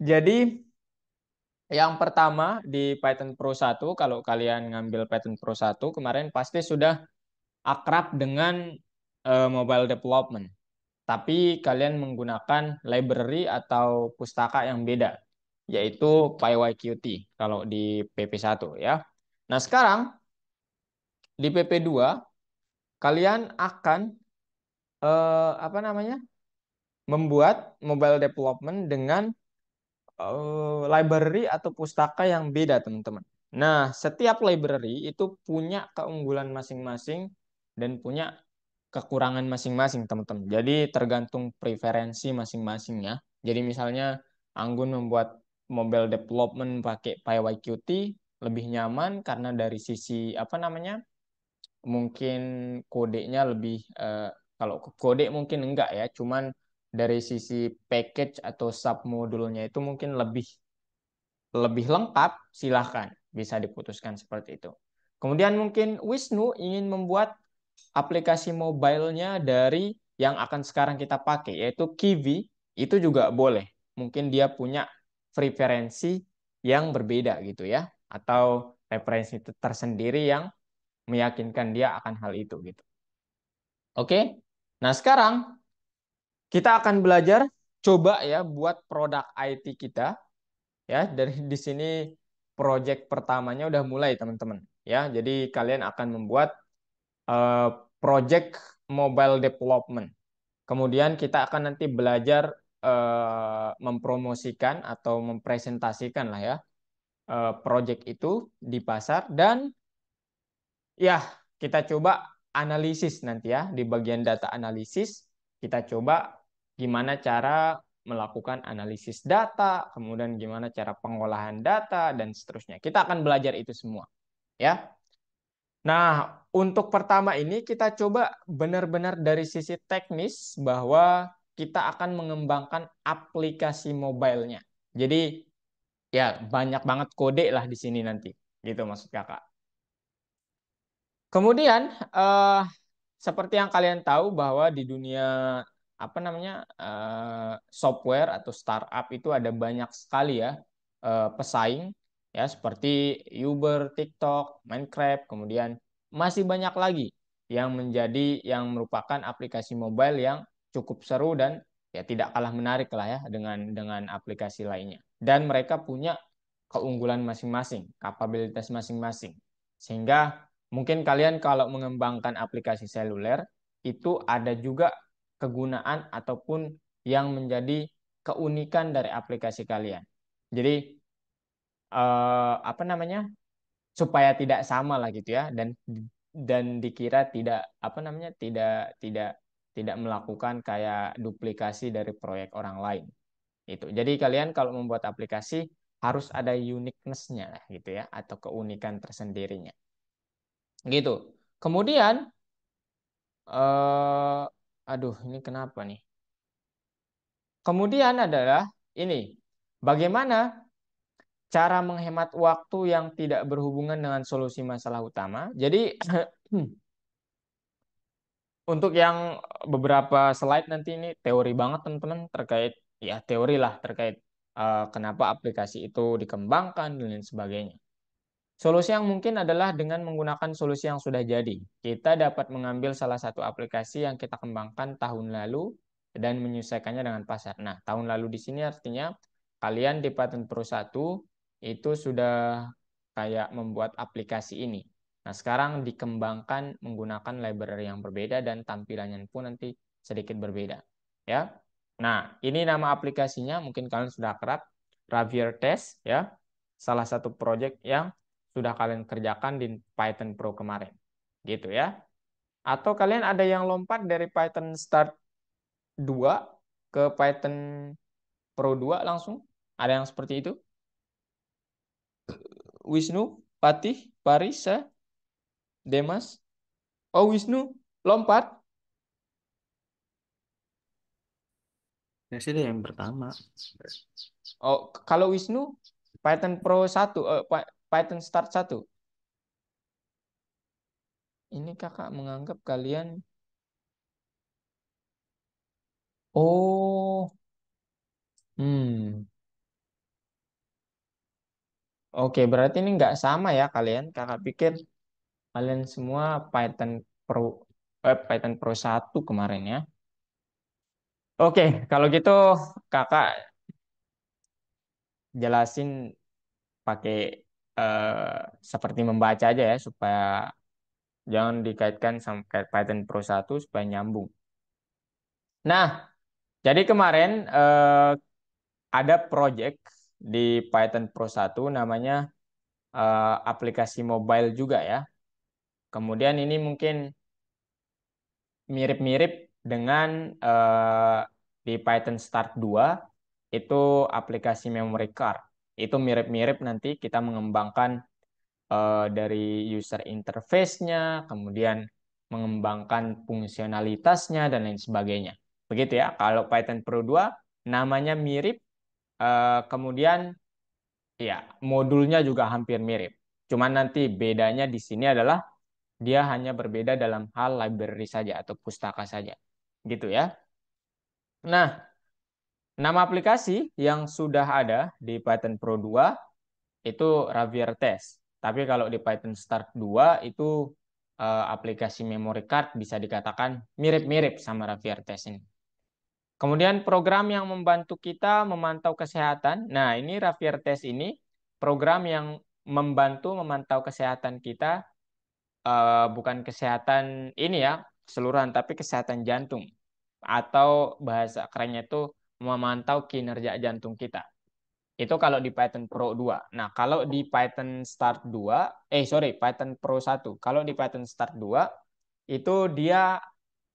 Jadi yang pertama di Python Pro 1, kalau kalian ngambil Python Pro 1 kemarin pasti sudah akrab dengan mobile development. Tapi kalian menggunakan library atau pustaka yang beda, yaitu PyYQt kalau di PP1 ya. Nah, sekarang di PP2 kalian akan apa namanya? Membuat mobile development dengan library atau pustaka yang beda, teman-teman. Nah, setiap library itu punya keunggulan masing-masing dan punya kekurangan masing-masing, teman-teman. Jadi tergantung preferensi masing-masingnya. Jadi misalnya Anggun membuat mobile development pakai PyYQt lebih nyaman karena dari sisi apa namanya? Mungkin kodenya lebih kalau kode mungkin enggak ya, cuman dari sisi package atau submodulnya itu mungkin lebih lebih lengkap, silahkan bisa diputuskan seperti itu. Kemudian mungkin Wisnu ingin membuat aplikasi mobilenya dari yang akan sekarang kita pakai, yaitu Kiwi, itu juga boleh. Mungkin dia punya preferensi yang berbeda gitu ya, atau referensi tersendiri yang meyakinkan dia akan hal itu gitu. Oke. Nah, sekarang kita akan belajar coba ya buat produk IT kita ya. Dari di sini project pertamanya udah mulai, teman-teman. Ya, jadi kalian akan membuat eh, project mobile development. Kemudian kita akan nanti belajar mempromosikan atau mempresentasikan lah ya project itu di pasar dan ya, kita coba analisis nanti ya. Di bagian data analisis, kita coba gimana cara melakukan analisis data, kemudian gimana cara pengolahan data, dan seterusnya. Kita akan belajar itu semua. Ya. Nah, untuk pertama ini kita coba benar-benar dari sisi teknis bahwa kita akan mengembangkan aplikasi mobilenya. Jadi ya banyak banget kode lah di sini nanti. Gitu maksud kakak. Kemudian eh, seperti yang kalian tahu bahwa di dunia apa namanya software atau startup itu ada banyak sekali ya pesaing ya seperti Uber, TikTok, Minecraft, kemudian masih banyak lagi yang merupakan aplikasi mobile yang cukup seru dan ya tidak kalah menarik lah ya dengan aplikasi lainnya. Dan mereka punya keunggulan masing-masing, kapabilitas masing-masing. Sehingga mungkin kalian kalau mengembangkan aplikasi seluler itu ada juga kegunaan ataupun yang menjadi keunikan dari aplikasi kalian. Jadi apa namanya? Supaya tidak sama lah gitu ya dan dikira tidak apa namanya? Tidak melakukan kayak duplikasi dari proyek orang lain. Itu. Jadi kalian kalau membuat aplikasi harus ada uniqueness-nya lah gitu ya atau keunikan tersendirinya. Gitu. Kemudian aduh ini kenapa nih? Kemudian adalah ini, bagaimana cara menghemat waktu yang tidak berhubungan dengan solusi masalah utama. Jadi untuk yang beberapa slide nanti ini teori banget teman-teman terkait ya teori lah terkait kenapa aplikasi itu dikembangkan dan lain sebagainya. Solusi yang mungkin adalah dengan menggunakan solusi yang sudah jadi. Kita dapat mengambil salah satu aplikasi yang kita kembangkan tahun lalu dan menyesuaikannya dengan pasar. Nah, tahun lalu di sini artinya kalian di Patent Pro 1 itu sudah kayak membuat aplikasi ini. Nah, sekarang dikembangkan menggunakan library yang berbeda dan tampilannya pun nanti sedikit berbeda. Ya. Nah, ini nama aplikasinya mungkin kalian sudah akrab, Ravier Test ya. Salah satu project yang sudah kalian kerjakan di Python Pro kemarin. Gitu ya. Atau kalian ada yang lompat dari Python Start 2 ke Python Pro 2 langsung? Ada yang seperti itu? Wisnu, Patih, Parisa, Demas. Oh, Wisnu, lompat. Ya sih yang pertama. Oh, kalau Wisnu, Python Pro 1, Python Start 1. Ini kakak menganggap kalian. Oh, hmm. Oke, berarti ini nggak sama ya kalian. Kakak pikir kalian semua Pro Python Pro 1 kemarin ya. Oke, kalau gitu kakak jelasin pakai seperti membaca aja ya supaya jangan dikaitkan sama kayak Python Pro 1 supaya nyambung. Nah, jadi kemarin ada project di Python Pro 1 namanya aplikasi mobile juga ya. Kemudian ini mungkin mirip-mirip dengan di Python Start 2 itu aplikasi memory card. Itu mirip-mirip nanti kita mengembangkan dari user interface-nya, kemudian mengembangkan fungsionalitasnya dan lain sebagainya. Begitu ya. Kalau Python Pro 2 namanya mirip, kemudian ya modulnya juga hampir mirip. Cuman nanti bedanya di sini adalah dia hanya berbeda dalam hal library saja atau pustaka saja. Gitu ya. Nah, nama aplikasi yang sudah ada di Python Pro 2 itu Ravier Test. Tapi kalau di Python Start 2 itu aplikasi memory card bisa dikatakan mirip-mirip sama Ravier Test ini. Kemudian program yang membantu kita memantau kesehatan. Nah, ini Ravier Test ini program yang membantu memantau kesehatan kita, bukan kesehatan ini ya keseluruhan, tapi kesehatan jantung atau bahasa kerennya itu memantau kinerja jantung kita. Itu kalau di Python Pro 2. Nah, kalau di Python Start 2, Python Pro 1. Kalau di Python Start 2, itu dia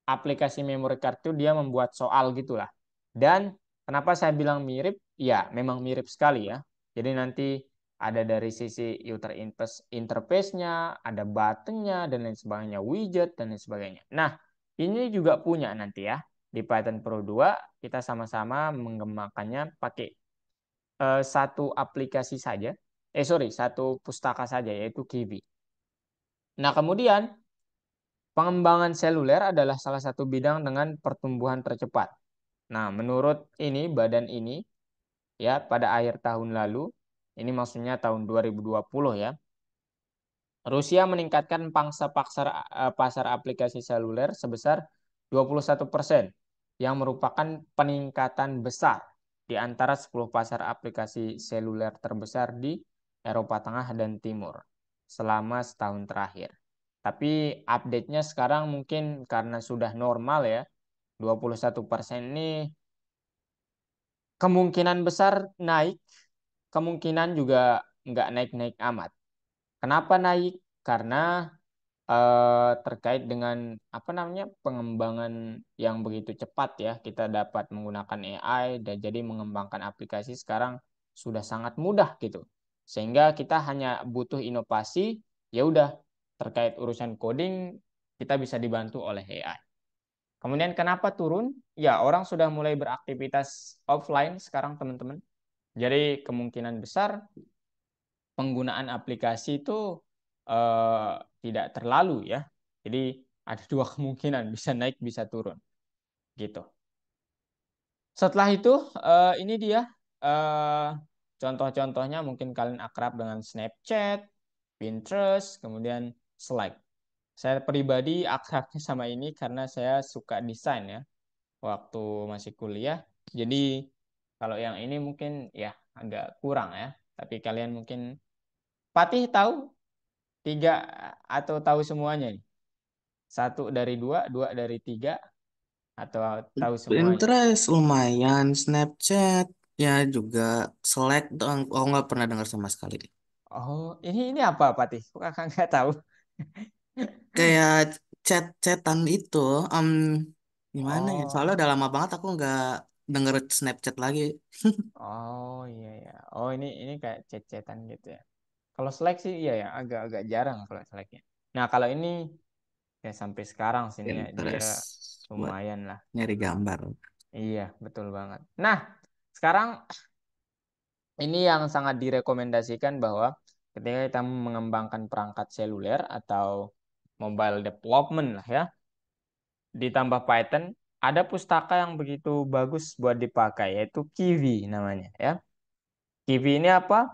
aplikasi memory card itu dia membuat soal gitulah. Dan kenapa saya bilang mirip? Ya, memang mirip sekali ya. Jadi nanti ada dari sisi user interface-nya, ada button-nya, dan lain sebagainya, widget, dan lain sebagainya. Nah, ini juga punya nanti ya. Di Python Pro 2, kita sama-sama mengembangkannya pakai satu aplikasi saja, satu pustaka saja, yaitu Kiwi. Nah, kemudian pengembangan seluler adalah salah satu bidang dengan pertumbuhan tercepat. Nah, menurut ini, badan ini, ya, pada akhir tahun lalu, ini maksudnya tahun 2020 ya, Rusia meningkatkan pangsa pasar aplikasi seluler sebesar 21%, yang merupakan peningkatan besar di antara 10 pasar aplikasi seluler terbesar di Eropa Tengah dan Timur selama setahun terakhir. Tapi update-nya sekarang mungkin karena sudah normal ya, 21% ini kemungkinan besar naik, kemungkinan juga nggak naik-naik amat. Kenapa naik? Karena terkait dengan apa namanya pengembangan yang begitu cepat ya, kita dapat menggunakan AI dan jadi mengembangkan aplikasi sekarang sudah sangat mudah gitu, sehingga kita hanya butuh inovasi, ya udah, terkait urusan coding kita bisa dibantu oleh AI. Kemudian kenapa turun? Ya, orang sudah mulai beraktivitas offline sekarang teman-teman, jadi kemungkinan besar penggunaan aplikasi itu eh, tidak terlalu ya. Jadi ada dua kemungkinan, bisa naik bisa turun gitu. Setelah itu ini dia eh, contoh-contohnya, mungkin kalian akrab dengan Snapchat, Pinterest, kemudian Slack. Saya pribadi akrabnya sama ini karena saya suka desain ya waktu masih kuliah. Jadi kalau yang ini mungkin ya agak kurang ya. Tapi kalian mungkin Patih tahu tiga atau tahu semuanya nih? Satu dari dua, dua dari tiga, atau tahu semuanya? Pinterest lumayan, Snapchat ya juga, Slack doang. Oh, nggak pernah dengar sama sekali deh. Oh, ini apa Patih? Kok kakak nggak tahu? Kayak chat-chatan itu, gimana ya? Soalnya Oh, udah lama banget aku nggak denger Snapchat lagi. oh iya ya. Oh ini kayak chat-chatan gitu ya. Kalau Slack sih iya ya, agak-agak jarang kalau Slacknya. Nah kalau ini ya sampai sekarang sini ya dia Pinterest buat lumayan lah. nyari gambar. Iya betul banget. Nah sekarang ini yang sangat direkomendasikan bahwa ketika kita mengembangkan perangkat seluler atau mobile development lah ya, ditambah Python, ada pustaka yang begitu bagus buat dipakai, yaitu Kiwi namanya ya. Kiwi ini apa?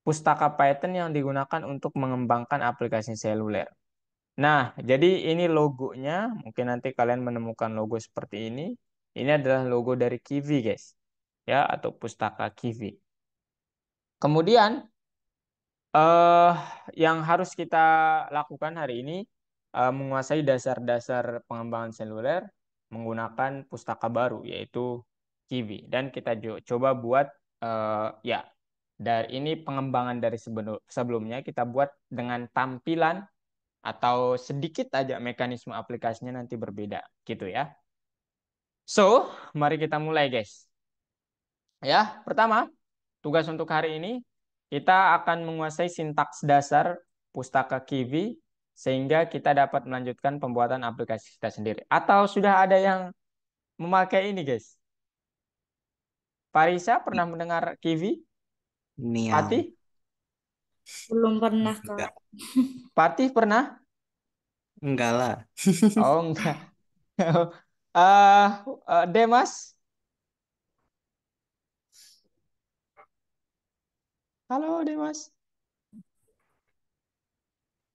pustaka Python yang digunakan untuk mengembangkan aplikasi seluler. Nah, jadi ini logonya. Mungkin nanti kalian menemukan logo seperti ini. Ini adalah logo dari Kiwi, guys. Ya, atau pustaka Kiwi. Kemudian, eh yang harus kita lakukan hari ini menguasai dasar-dasar pengembangan seluler menggunakan pustaka baru yaitu Kiwi dan kita coba buat ya dari ini pengembangan dari sebelumnya kita buat dengan tampilan atau sedikit aja mekanisme aplikasinya nanti berbeda gitu ya. So, mari kita mulai guys. Ya, pertama tugas untuk hari ini, kita akan menguasai sintaks dasar pustaka Kiwi sehingga kita dapat melanjutkan pembuatan aplikasi kita sendiri. Atau sudah ada yang memakai ini, guys? Parisa pernah mendengar Kiwi? Niau. Patih? Belum pernah, Kak. Enggak. Patih pernah? Enggak lah. Oh, enggak. Demas? Halo, Demas.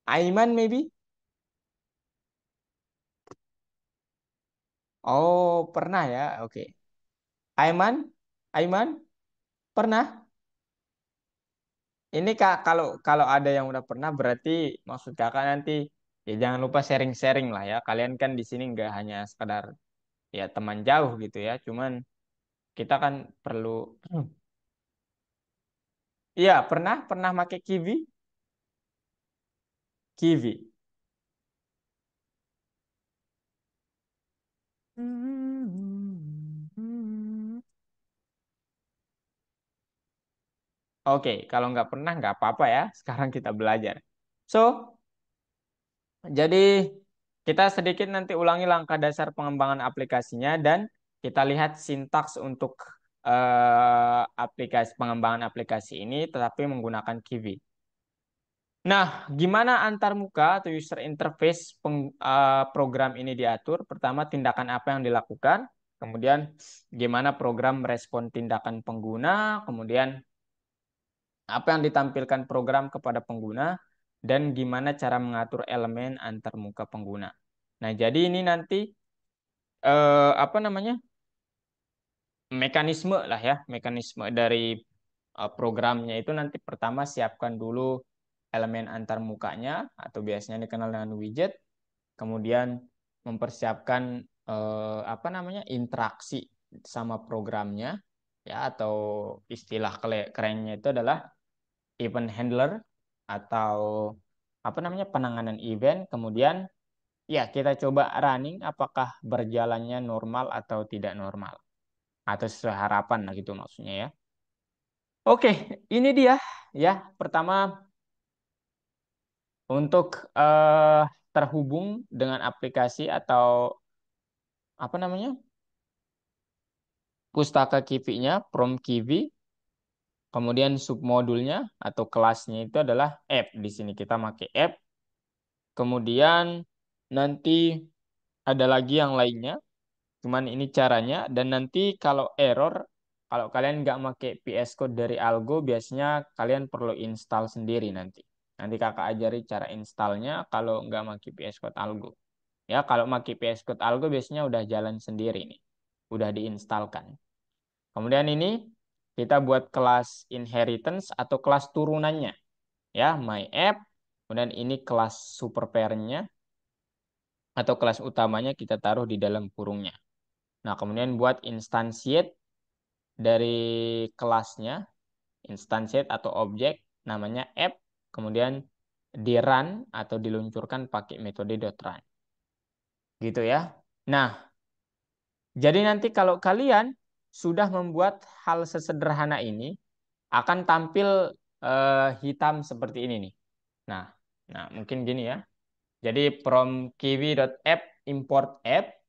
Aiman, maybe? Oh, pernah ya? Oke. Aiman? Aiman? Pernah? Ini Kak, kalau kalau ada yang udah pernah berarti maksud Kakak nanti ya jangan lupa sharing-sharing lah ya. Kalian kan di sini nggak hanya sekadar ya teman jauh gitu ya. Cuman kita kan perlu iya, pernah pernah pakai Kiwi? Kiwi. Oke, kalau nggak pernah nggak apa-apa ya. Sekarang kita belajar. So, jadi kita sedikit nanti ulangi langkah dasar pengembangan aplikasinya dan kita lihat sintaks untuk aplikasi pengembangan aplikasi ini tetapi menggunakan Kiwi. Nah, gimana antar muka atau user interface program ini diatur? Pertama, tindakan apa yang dilakukan, kemudian gimana program merespon tindakan pengguna, kemudian apa yang ditampilkan program kepada pengguna, dan gimana cara mengatur elemen antar muka pengguna. Nah, jadi ini nanti apa namanya? Mekanisme lah ya, mekanisme dari programnya itu nanti pertama siapkan dulu elemen antar mukanya atau biasanya dikenal dengan widget, kemudian mempersiapkan apa namanya? Interaksi sama programnya ya atau istilah kerennya itu adalah event handler atau apa namanya? Penanganan event, kemudian ya kita coba running apakah berjalannya normal atau tidak normal atau sesuai harapan lah gitu maksudnya ya. Oke, ini dia ya. Pertama untuk terhubung dengan aplikasi atau apa namanya? Pustaka Kiwi-nya, Prom Kiwi, kemudian submodulnya atau kelasnya itu adalah app. Di sini kita pakai app. Kemudian nanti ada lagi yang lainnya. Cuman ini caranya dan nanti kalau error kalau kalian nggak pakai PS Code dari Algo biasanya kalian perlu install sendiri nanti. Nanti kakak ajari cara installnya kalau nggak pakai PS Code Algo. Ya kalau pakai PS Code Algo biasanya udah jalan sendiri nih. Udah diinstalkan. Kemudian ini kita buat kelas inheritance atau kelas turunannya. Ya my app. Kemudian ini kelas super parent-nya atau kelas utamanya kita taruh di dalam kurungnya. Nah, kemudian buat instantiate dari kelasnya, instantiate atau objek namanya app, kemudian di run atau diluncurkan pakai metode .run. Gitu ya. Nah, jadi nanti kalau kalian sudah membuat hal sesederhana ini akan tampil hitam seperti ini nih. Nah, nah mungkin gini ya. Jadi from kiwi.app import app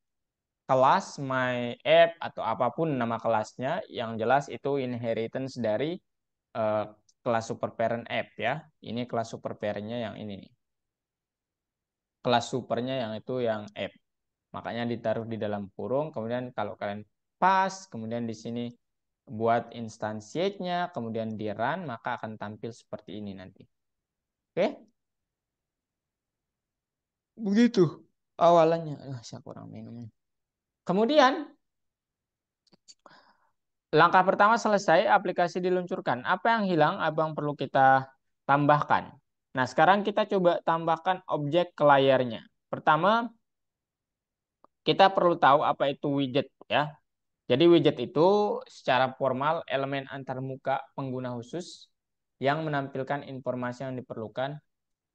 kelas my app atau apapun nama kelasnya yang jelas itu inheritance dari eh, kelas super parent app ya. Ini kelas super parentnya yang ini nih. Kelas supernya yang itu yang app. Makanya ditaruh di dalam kurung. Kemudian kalau kalian pas, kemudian di sini buat instansiate-nya, kemudian di run, maka akan tampil seperti ini nanti. Oke? Begitu awalannya. Saya kurang minum. Kemudian, langkah pertama selesai, aplikasi diluncurkan. Apa yang hilang, apa yang perlu kita tambahkan? Nah, sekarang kita coba tambahkan objek ke layarnya. Pertama, kita perlu tahu apa itu widget ya. Jadi widget itu secara formal elemen antarmuka pengguna khusus yang menampilkan informasi yang diperlukan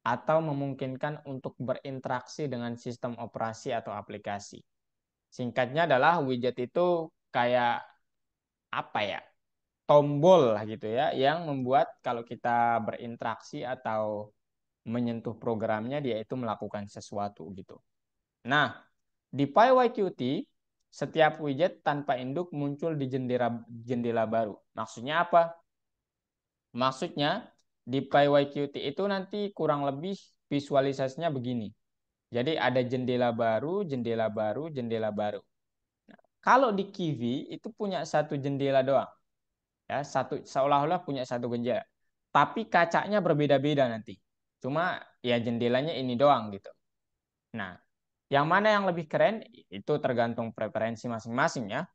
atau memungkinkan untuk berinteraksi dengan sistem operasi atau aplikasi. Singkatnya adalah widget itu kayak apa ya? Tombol lah gitu ya yang membuat kalau kita berinteraksi atau menyentuh programnya dia itu melakukan sesuatu gitu. Nah, di PyYQt setiap widget tanpa induk muncul di jendela baru. Maksudnya apa? Maksudnya di PyYQt itu nanti kurang lebih visualisasinya begini. Jadi ada jendela baru, jendela baru, jendela baru. Kalau di Kiwi itu punya satu jendela doang. Ya, satu seolah-olah punya satu jendela. Tapi kacanya berbeda-beda nanti. Cuma ya jendelanya ini doang gitu. Nah, yang mana yang lebih keren itu tergantung preferensi masing-masing ya.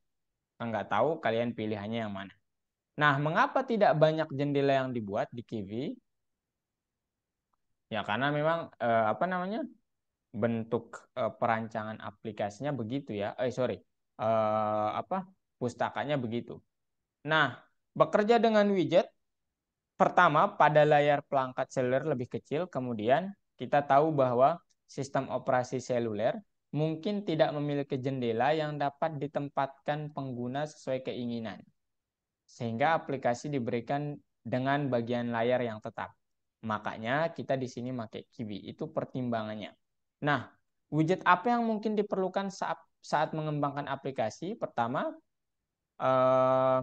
Nggak tahu kalian pilihannya yang mana. Nah, mengapa tidak banyak jendela yang dibuat di Kiwi? Ya karena memang apa namanya bentuk perancangan aplikasinya begitu ya. Sorry, apa pustakanya begitu. Nah, bekerja dengan widget pertama pada layar pelangkat seluler lebih kecil, kemudian kita tahu bahwa sistem operasi seluler mungkin tidak memiliki jendela yang dapat ditempatkan pengguna sesuai keinginan, sehingga aplikasi diberikan dengan bagian layar yang tetap. Makanya kita di sini pakai Kiwi, itu pertimbangannya. Nah, widget apa yang mungkin diperlukan saat mengembangkan aplikasi? Pertama, eh,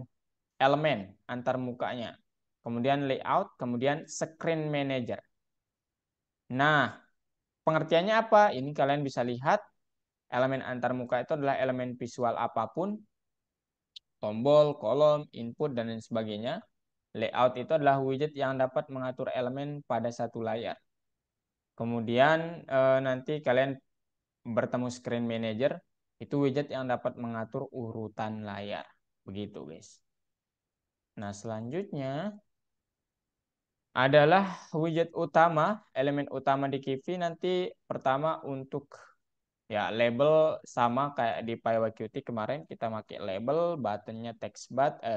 elemen antar mukanya, kemudian layout, kemudian screen manager. Nah, pengertiannya apa? Ini kalian bisa lihat elemen antar muka itu adalah elemen visual apapun, tombol, kolom, input, dan lain sebagainya. Layout itu adalah widget yang dapat mengatur elemen pada satu layar. Kemudian nanti kalian bertemu screen manager, itu widget yang dapat mengatur urutan layar. Begitu, guys. Nah, selanjutnya adalah widget utama, elemen utama di Kivi nanti pertama untuk ya label sama kayak di PyWQt kemarin kita pakai label, buttonnya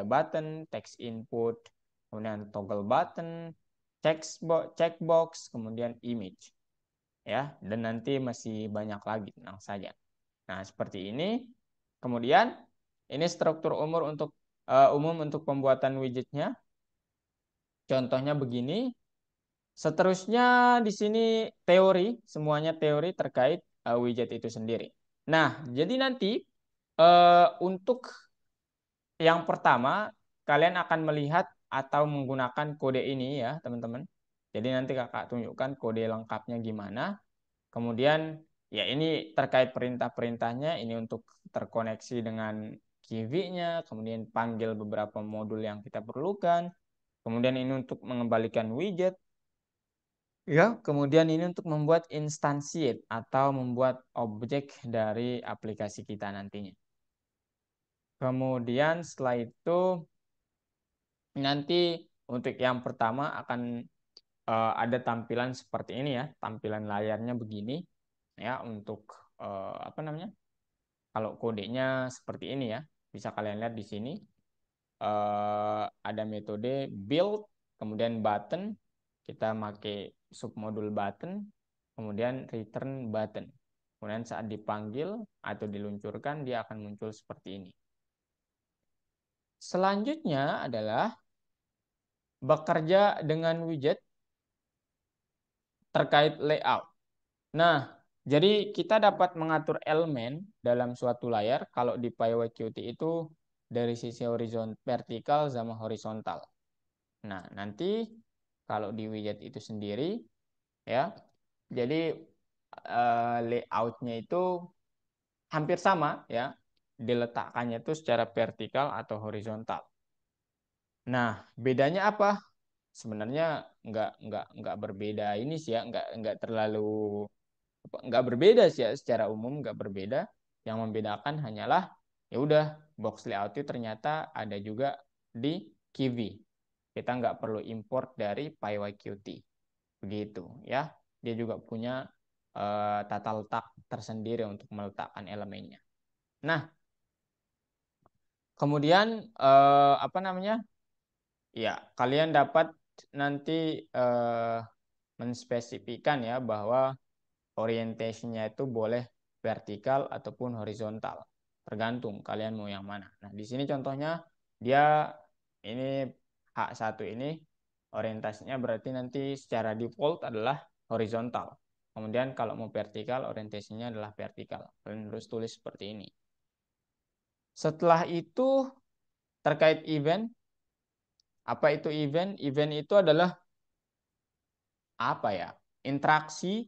button, text input, kemudian toggle button, checkbox, kemudian image ya, dan nanti masih banyak lagi, tenang saja. Nah, seperti ini. Kemudian ini struktur umum untuk pembuatan widgetnya. Contohnya begini. Seterusnya di sini teori, semuanya teori terkait widget itu sendiri. Nah, jadi nanti untuk yang pertama kalian akan melihat atau menggunakan kode ini ya, teman-teman. Jadi nanti kakak tunjukkan kode lengkapnya gimana. Kemudian ya ini terkait perintah-perintahnya, ini untuk terkoneksi dengan Kiwi-nya, kemudian panggil beberapa modul yang kita perlukan. Kemudian ini untuk mengembalikan widget. Ya, kemudian ini untuk membuat instansiate atau membuat objek dari aplikasi kita nantinya. Kemudian setelah itu nanti untuk yang pertama akan ada tampilan seperti ini ya, tampilan layarnya begini ya untuk apa namanya? Kalau kodenya seperti ini ya, bisa kalian lihat di sini ada metode build, kemudian button, kita pakai submodul button, kemudian return button. Kemudian saat dipanggil atau diluncurkan, dia akan muncul seperti ini. Selanjutnya adalah bekerja dengan widget terkait layout. Nah, jadi kita dapat mengatur elemen dalam suatu layar kalau di PyWQt itu dari sisi vertikal sama horizontal. Nah, nanti kalau di widget itu sendiri ya, jadi layoutnya itu hampir sama ya, diletakkannya itu secara vertikal atau horizontal. Nah, bedanya apa? Sebenarnya nggak berbeda ini sih ya, nggak terlalu nggak berbeda sih ya, secara umum nggak berbeda. Yang membedakan hanyalah ya udah box layout itu ternyata ada juga di Kiwi. Kita nggak perlu import dari PyYQt begitu ya. Dia juga punya tata letak tersendiri untuk meletakkan elemennya. Nah, kemudian apa namanya? Ya, kalian dapat nanti menspesifikkan ya bahwa orientasinya itu boleh vertikal ataupun horizontal. Tergantung kalian mau yang mana. Nah, di sini contohnya dia ini H1 ini orientasinya berarti nanti secara default adalah horizontal. Kemudian kalau mau vertikal orientasinya adalah vertikal. Kalian harus tulis seperti ini. Setelah itu terkait event, apa itu event? Event itu adalah apa ya? Interaksi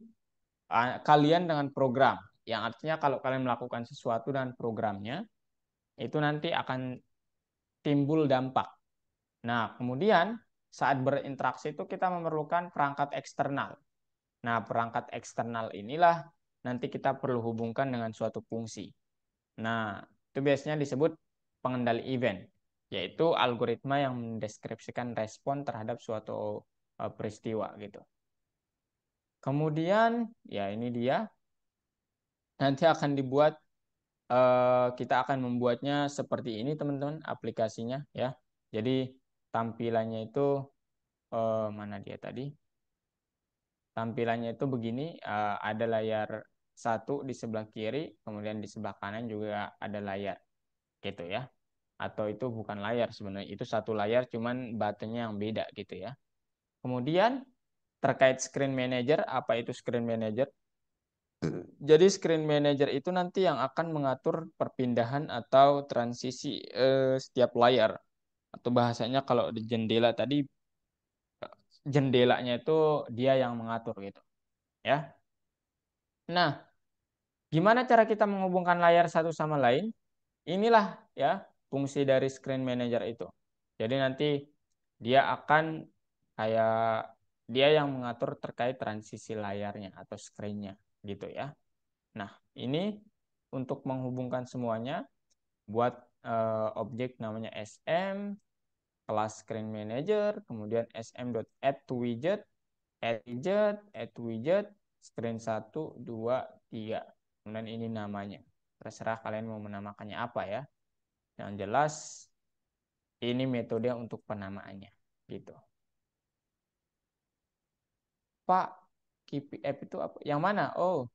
kalian dengan program. Yang artinya kalau kalian melakukan sesuatu dengan programnya, itu nanti akan timbul dampak. Nah, kemudian saat berinteraksi itu kita memerlukan perangkat eksternal. Nah, perangkat eksternal inilah nanti kita perlu hubungkan dengan suatu fungsi. Nah, itu biasanya disebut pengendali event, yaitu algoritma yang mendeskripsikan respon terhadap suatu peristiwa gitu. Kemudian, ya ini dia, nanti akan dibuat kita akan membuatnya seperti ini teman-teman aplikasinya ya. Jadi tampilannya itu mana dia tadi? Tampilannya itu begini, ada layar satu di sebelah kiri, kemudian di sebelah kanan juga ada layar gitu ya. Atau itu bukan layar sebenarnya, itu satu layar cuman buttonnya yang beda gitu ya. Kemudian terkait screen manager, apa itu screen manager? Jadi screen manager itu nanti yang akan mengatur perpindahan atau transisi setiap layar. Atau bahasanya kalau di jendela tadi, jendelanya itu dia yang mengatur gitu. Ya. Nah, gimana cara kita menghubungkan layar satu sama lain? Inilah ya fungsi dari screen manager itu. Jadi nanti dia akan kayak dia yang mengatur terkait transisi layarnya atau screen-nya gitu ya. Nah, ini untuk menghubungkan semuanya buat objek namanya SM, kelas screen manager, kemudian sm.add_widget, add widget, screen 1, 2, 3. Kemudian ini namanya. Terserah kalian mau menamakannya apa ya. Yang jelas ini metode untuk penamaannya gitu. Pak, KPF itu apa? Yang mana? Oh,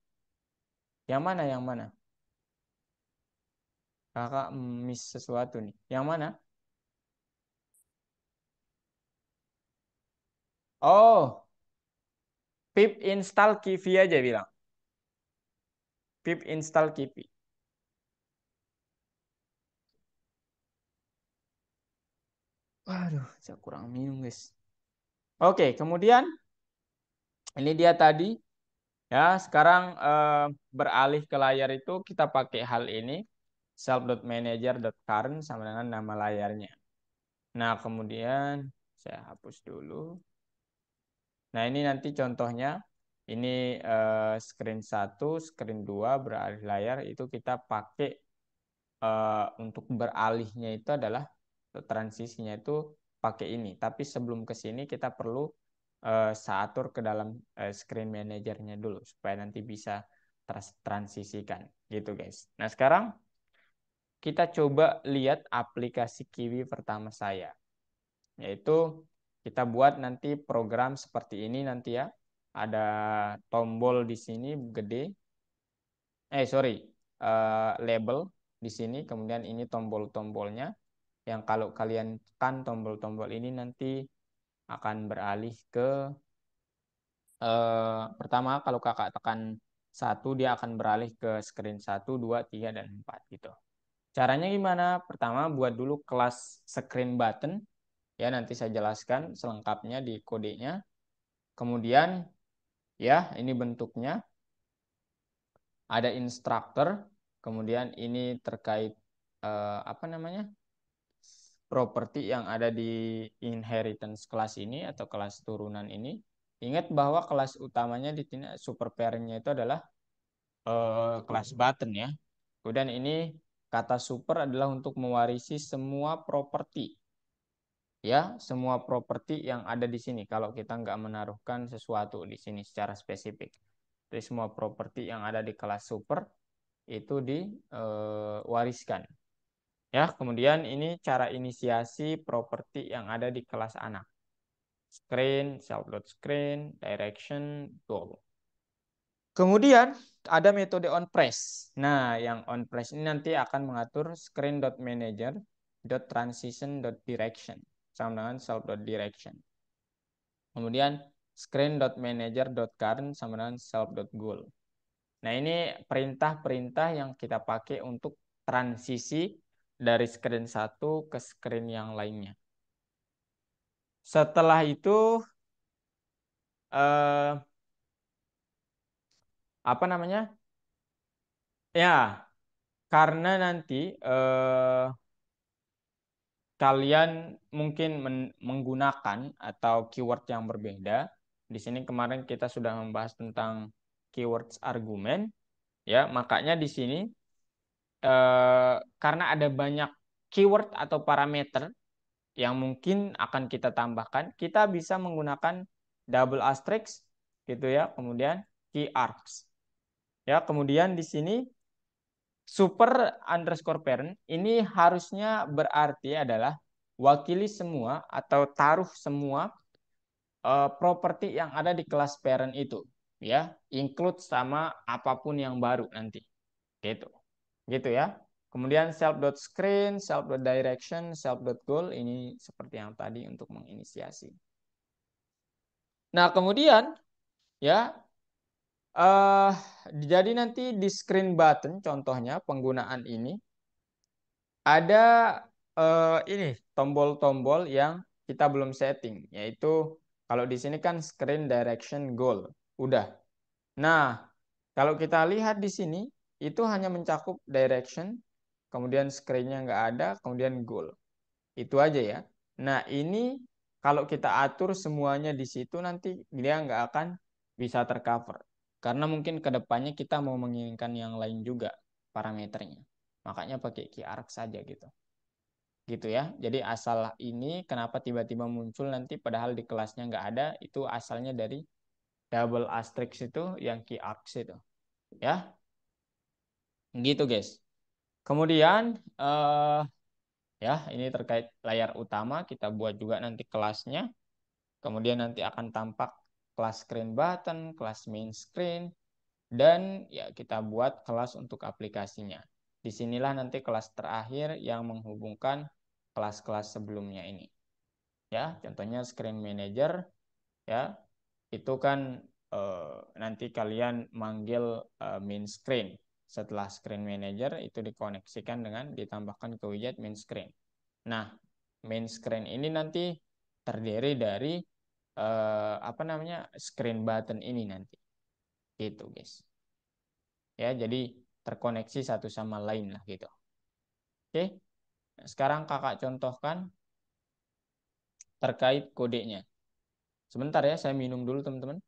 yang mana? Yang mana? Kakak miss sesuatu nih. Yang mana? Oh, pip install Kivi aja bilang. Pip install Kivi. Waduh, saya kurang minum guys. Oke, kemudian ini dia tadi. Ya, sekarang beralih ke layar itu kita pakai hal ini. Self.manager.current sama dengan nama layarnya. Nah, kemudian saya hapus dulu. Nah, ini nanti contohnya. Ini screen 1, screen 2 beralih layar itu kita pakai untuk beralihnya itu adalah transisinya itu pakai ini. Tapi sebelum ke sini kita perlu saya atur ke dalam screen manajernya dulu supaya nanti bisa transisikan gitu guys. Nah, sekarang kita coba lihat aplikasi Kiwi pertama saya, yaitu kita buat nanti program seperti ini nanti ya. Ada tombol di sini gede. Sorry, label di sini. Kemudian ini tombol-tombolnya. Yang kalau kalian tekan tombol-tombol ini nanti akan beralih ke pertama kalau kakak tekan satu dia akan beralih ke screen 1, 2, 3, dan 4 gitu. Caranya gimana? Pertama buat dulu kelas screen button. Ya, nanti saya jelaskan selengkapnya di kodenya. Kemudian ya, ini bentuknya. Ada instructor. Kemudian ini terkait apa namanya? properti yang ada di inheritance kelas ini atau kelas turunan ini. Ingat bahwa kelas utamanya di sini super parent-nya itu adalah kelas button ya. Kemudian ini kata super adalah untuk mewarisi semua properti. Ya, semua properti yang ada di sini. Kalau kita nggak menaruhkan sesuatu di sini secara spesifik. Jadi semua properti yang ada di kelas super itu diwariskan. Ya, kemudian ini cara inisiasi properti yang ada di kelas anak. Screen, self.screen, direction, goal. Kemudian ada metode onPress. Nah, yang onPress ini nanti akan mengatur screen.manager.transition.direction sama dengan self.direction. Kemudian screen.manager.current sama dengan self.goal. Nah, ini perintah-perintah yang kita pakai untuk transisi dari screen satu ke screen yang lainnya. Setelah itu eh, apa namanya? Ya, karena nanti kalian mungkin menggunakan atau keyword yang berbeda. Di sini kemarin kita sudah membahas tentang keywords argumen, ya. Makanya di sini karena ada banyak keyword atau parameter yang mungkin akan kita tambahkan, kita bisa menggunakan double asterisk gitu ya, kemudian key arcs. Ya, kemudian di sini super underscore parent ini harusnya berarti adalah wakili semua atau taruh semua properti yang ada di kelas parent itu, ya, include sama apapun yang baru nanti, gitu, gitu ya. Kemudian self.screen, self.direction, self.goal ini seperti yang tadi untuk menginisiasi. Nah, kemudian ya eh jadi nanti di screen button contohnya penggunaan ini ada ini tombol-tombol yang kita belum setting, yaitu kalau di sini kan screen direction goal. Udah. Nah, kalau kita lihat di sini itu hanya mencakup direction, kemudian screen-nya nggak ada, kemudian goal. Itu aja ya. Nah, ini kalau kita atur semuanya di situ nanti dia nggak akan bisa tercover. Karena mungkin ke depannya kita mau menginginkan yang lain juga parameternya. Makanya pakai key arc saja gitu. Gitu ya. Jadi asal ini kenapa tiba-tiba muncul nanti padahal di kelasnya nggak ada, itu asalnya dari double asterisk itu yang key arcs itu. Ya. Gitu guys. Kemudian ya ini terkait layar utama kita buat juga nanti kelasnya. Kemudian nanti akan tampak kelas screen button, kelas main screen, dan ya kita buat kelas untuk aplikasinya. Disinilah nanti kelas terakhir yang menghubungkan kelas-kelas sebelumnya ini. Ya, contohnya screen manager, ya itu kan nanti kalian manggil main screen. Setelah screen manager itu dikoneksikan dengan ditambahkan ke widget main screen. Nah, main screen ini nanti terdiri dari apa namanya screen button ini nanti, gitu guys. Ya, jadi terkoneksi satu sama lain lah gitu. Oke, nah, sekarang kakak contohkan terkait kodenya. Sebentar ya, saya minum dulu teman-teman.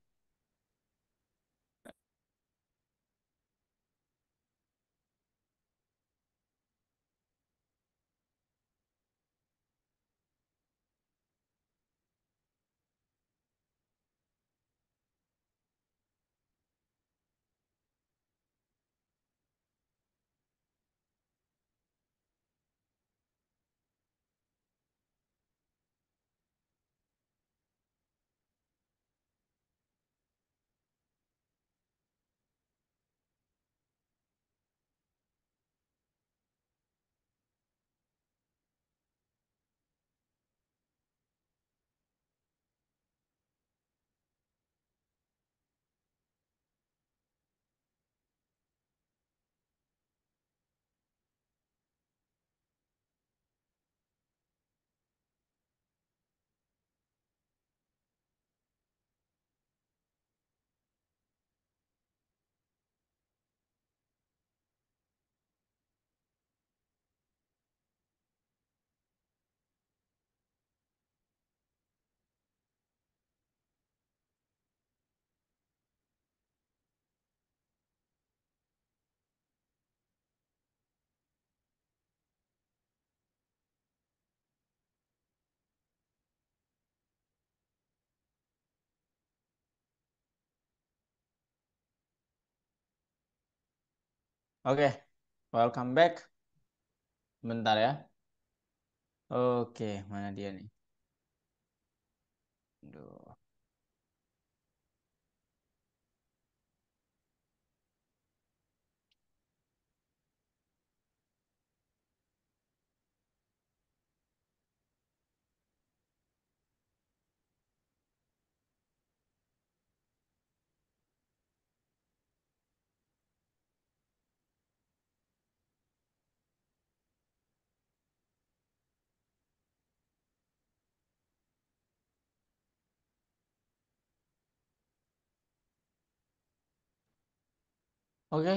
Oke, welcome back. Bentar ya. Oke, mana dia nih? Aduh. Oke,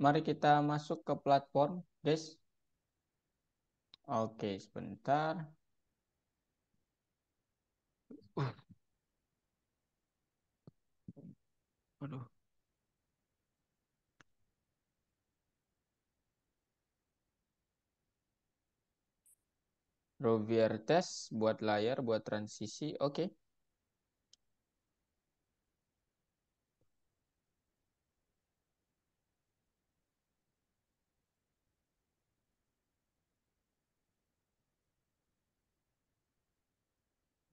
mari kita masuk ke platform, guys. Oke, sebentar. Uh, Aduh. Rovier test buat layar, buat transisi. Oke.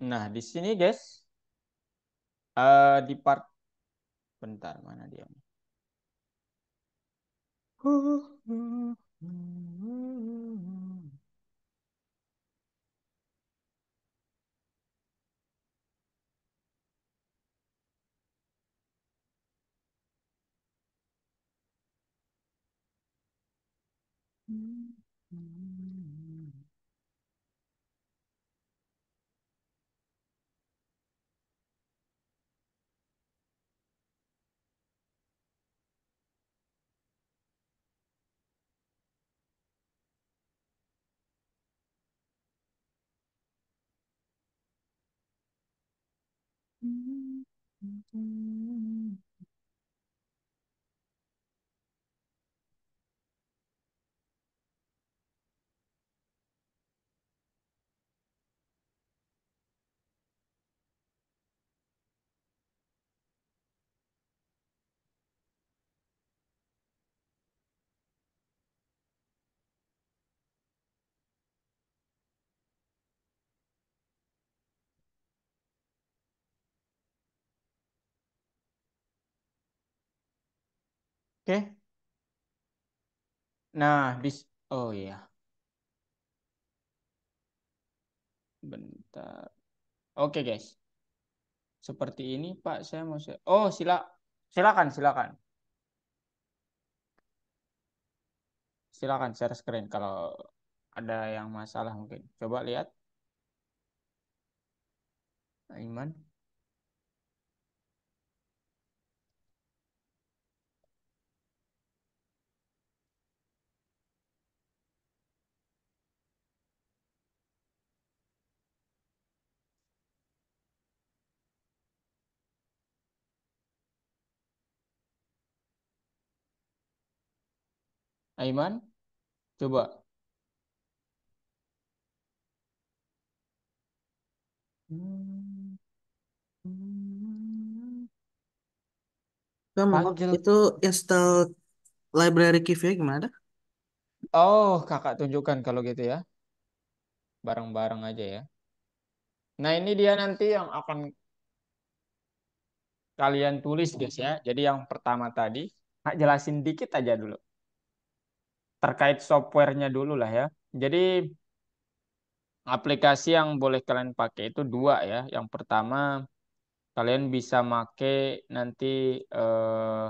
Nah, di sini guys, di part bentar mana dia? Oke. Nah, oh iya, bentar. Oke, guys. Seperti ini, Pak. Saya mau Oh, silakan, silakan. Silakan share screen kalau ada yang masalah mungkin. Coba lihat, Aiman. Aiman, coba. Kamu Panggil. itu install library Kivia gimana? Oh, kakak tunjukkan kalau gitu ya. Bareng-bareng aja ya. Nah, ini dia nanti yang akan kalian tulis guys ya. Jadi yang pertama tadi, Kak jelasin dikit aja dulu. Terkait softwarenya dulu lah ya. Jadi aplikasi yang boleh kalian pakai itu dua ya. Yang pertama, kalian bisa make nanti eh,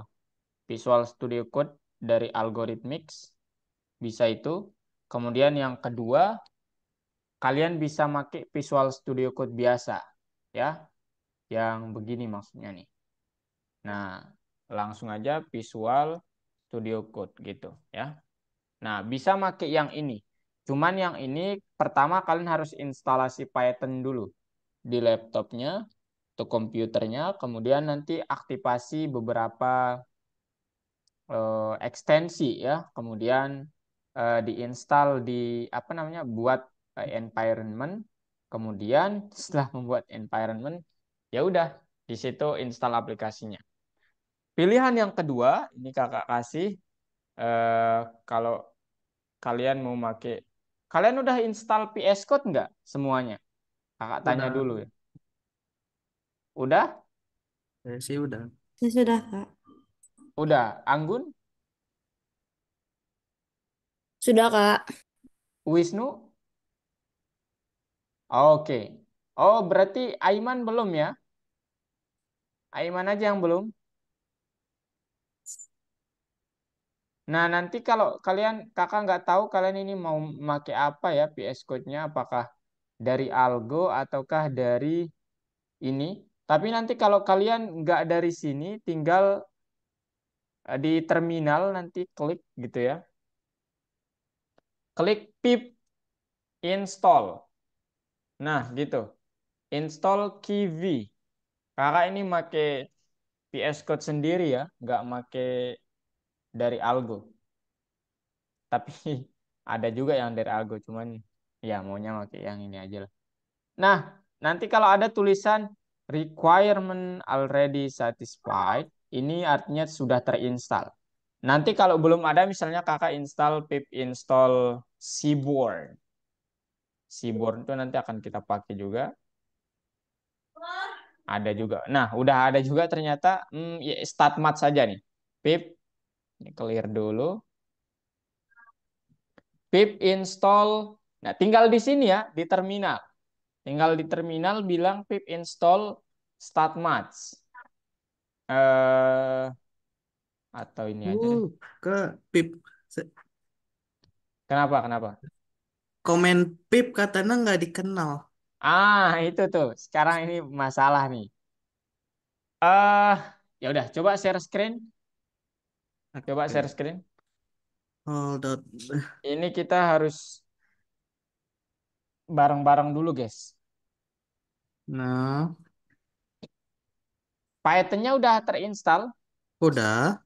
Visual Studio Code dari Algorithmics. Bisa itu. Kemudian yang kedua, kalian bisa make Visual Studio Code biasa. Ya, yang begini maksudnya nih. Nah, langsung aja Visual Studio Code gitu ya. Nah, bisa make yang ini. Cuman yang ini pertama kalian harus instalasi Python dulu di laptopnya atau komputernya, kemudian nanti aktifasi beberapa ekstensi ya, kemudian diinstal di apa namanya buat environment, kemudian setelah membuat environment ya udah di situ install aplikasinya. Pilihan yang kedua ini kakak kasih Kalau kalian mau pakai, kalian udah install VS Code nggak semuanya? Kakak tanya Udah, dulu ya. Udah? saya sih udah. Saya sudah, Kak. Udah. Anggun? Sudah, Kak. Wisnu? Oke. Oh, berarti Aiman belum ya? Aiman aja yang belum. Nah, nanti kalau kalian, kakak nggak tahu kalian ini mau pakai apa ya VS Code-nya, apakah dari Algo ataukah dari ini. Tapi nanti kalau kalian nggak dari sini, tinggal di terminal nanti klik gitu ya. Klik pip install. Nah, gitu. Install Kiwi. Kakak ini make VS Code sendiri ya, nggak make dari Algo. Tapi ada juga yang dari Algo, cuman ya maunya pakai yang ini aja lah. Nah, nanti kalau ada tulisan requirement already satisfied, ini artinya sudah terinstall. Nanti kalau belum ada, misalnya kakak install pip install Seaborn. Seaborn itu nanti akan kita pakai juga. Ada juga. Nah, udah ada juga ternyata ya, StatMat saja nih. Pip, ini clear dulu. Pip install. Nah, tinggal di sini ya, di terminal. Tinggal di terminal bilang pip install StatMats. Eh atau ini aja deh. Ke pip. Se- Kenapa? Kenapa? Komen pip katanya nggak dikenal. Itu tuh. Sekarang ini masalah nih. Ya udah, coba share screen. Coba share Oke. screen. Hold on. Ini kita harus bareng-bareng dulu, guys. Nah, Python-nya udah terinstall. udah.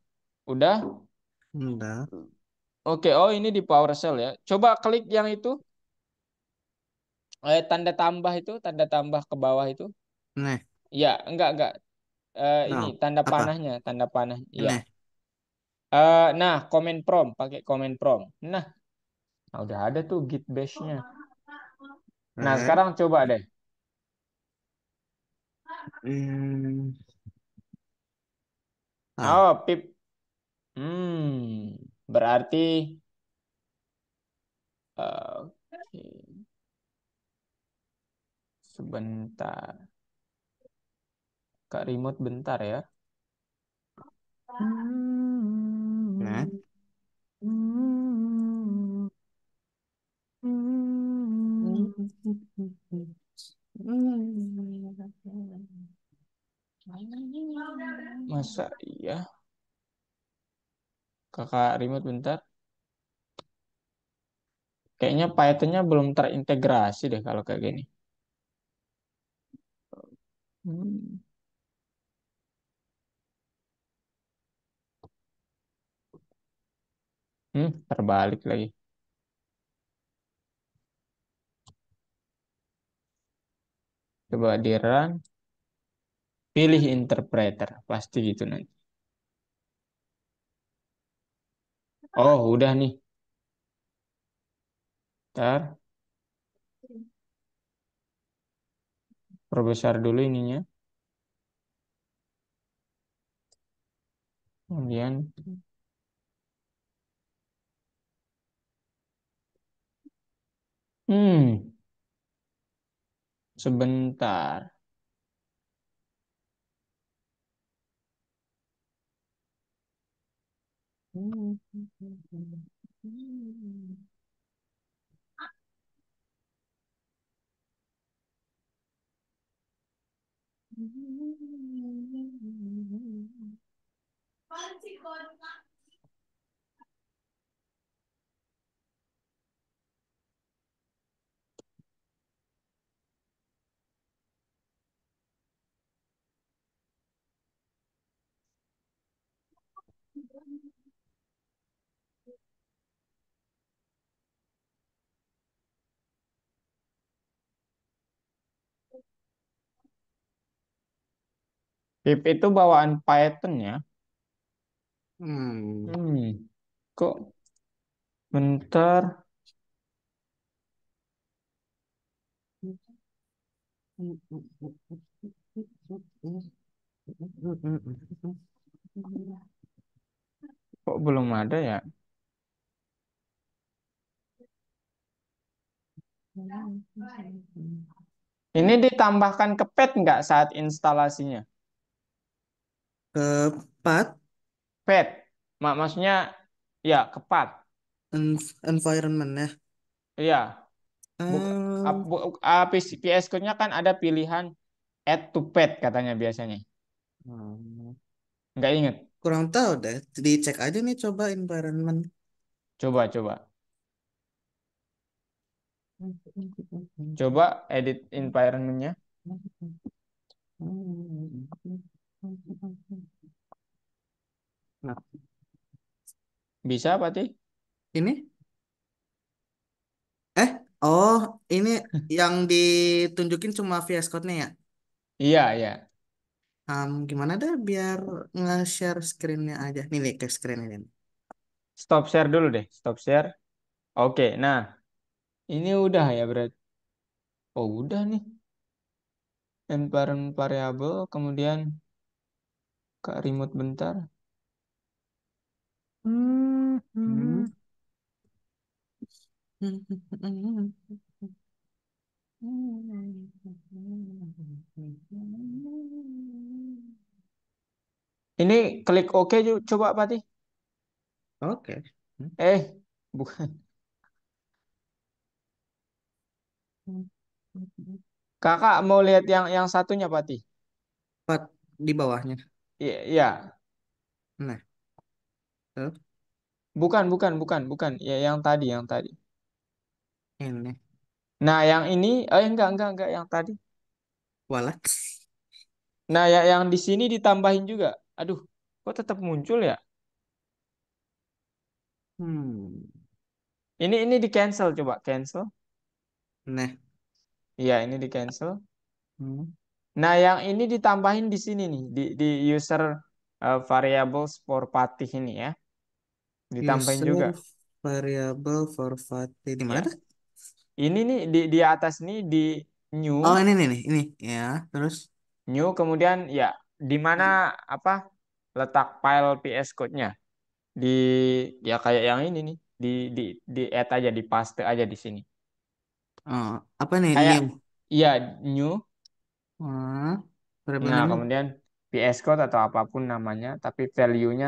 Udah. Udah. Oke, oh ini di PowerShell ya. Coba klik yang itu, tanda tambah itu, tanda tambah ke bawah itu. Nih. Ya, enggak. Ini Nah, tanda apa? panahnya, tanda panah. Ya. Nih. Nah, comment prompt, pakai comment prompt. Nah, udah ada tuh Git bash-nya. Nah, Oke. sekarang coba deh. Hmm. Ah, Oh, pip. Berarti oke. Sebentar. Kak remote bentar ya. nah. Masa iya? Kakak remote bentar. Kayaknya Python-nya belum terintegrasi deh kalau kayak gini. Hmm. Terbalik lagi. Coba di run, pilih interpreter, pasti gitu nanti. Oh, udah nih. Ntar, perbesar dulu ininya. Kemudian, hmm, sebentar. Pip itu bawaan Python ya. Hmm. Hmm. Kok bentar. Kok belum ada ya? Ini ditambahkan ke pet nggak saat instalasinya? Keempat, Pet. Maksudnya ya kepat. environment ya. Iya. Buk, Eh, PS Code-nya kan ada pilihan add to pet katanya biasanya. hmm, Nggak inget. kurang tahu deh. Dicek aja nih coba environment. Coba. Coba edit environment-nya. Nah, Bisa, Pati? ini? Eh, oh, ini yang ditunjukin cuma VS Code-nya ya? Iya. Gimana deh biar nge-share screen-nya aja. Nih, ke screen aja. Stop share dulu deh. Stop share. Oke, nah ini udah ya berarti. Oh, udah nih. Environment variable, kemudian ke remote bentar. Hmm. Ini klik OK coba Pati. Oke. Bukan. Kakak mau lihat yang satunya Pati. Empat di bawahnya. Iya. Nah, tuh, Bukan. Ya, yang tadi. ini. Nah, yang ini, enggak yang tadi. Walat. Nah, yang di sini ditambahin juga. Aduh, kok tetap muncul ya? Hmm. Ini di cancel coba cancel. Nah. Iya, ini di cancel. Hmm. Nah, yang ini ditambahin di sini nih di user variables for Patih ini ya. Ditambahin juga. User variable for variety. Di mana Ya. tuh? Ini nih di atas nih di new Oh, ini nih. Ini. Ya, terus. new kemudian ya di mana apa letak file PS Code-nya di ya kayak yang ini nih di di di add aja di paste aja di sini. Oh, apa nih? Kayak New. ya new. Ah, variable Nah, name-nya kemudian PS Code atau apapun namanya tapi value-nya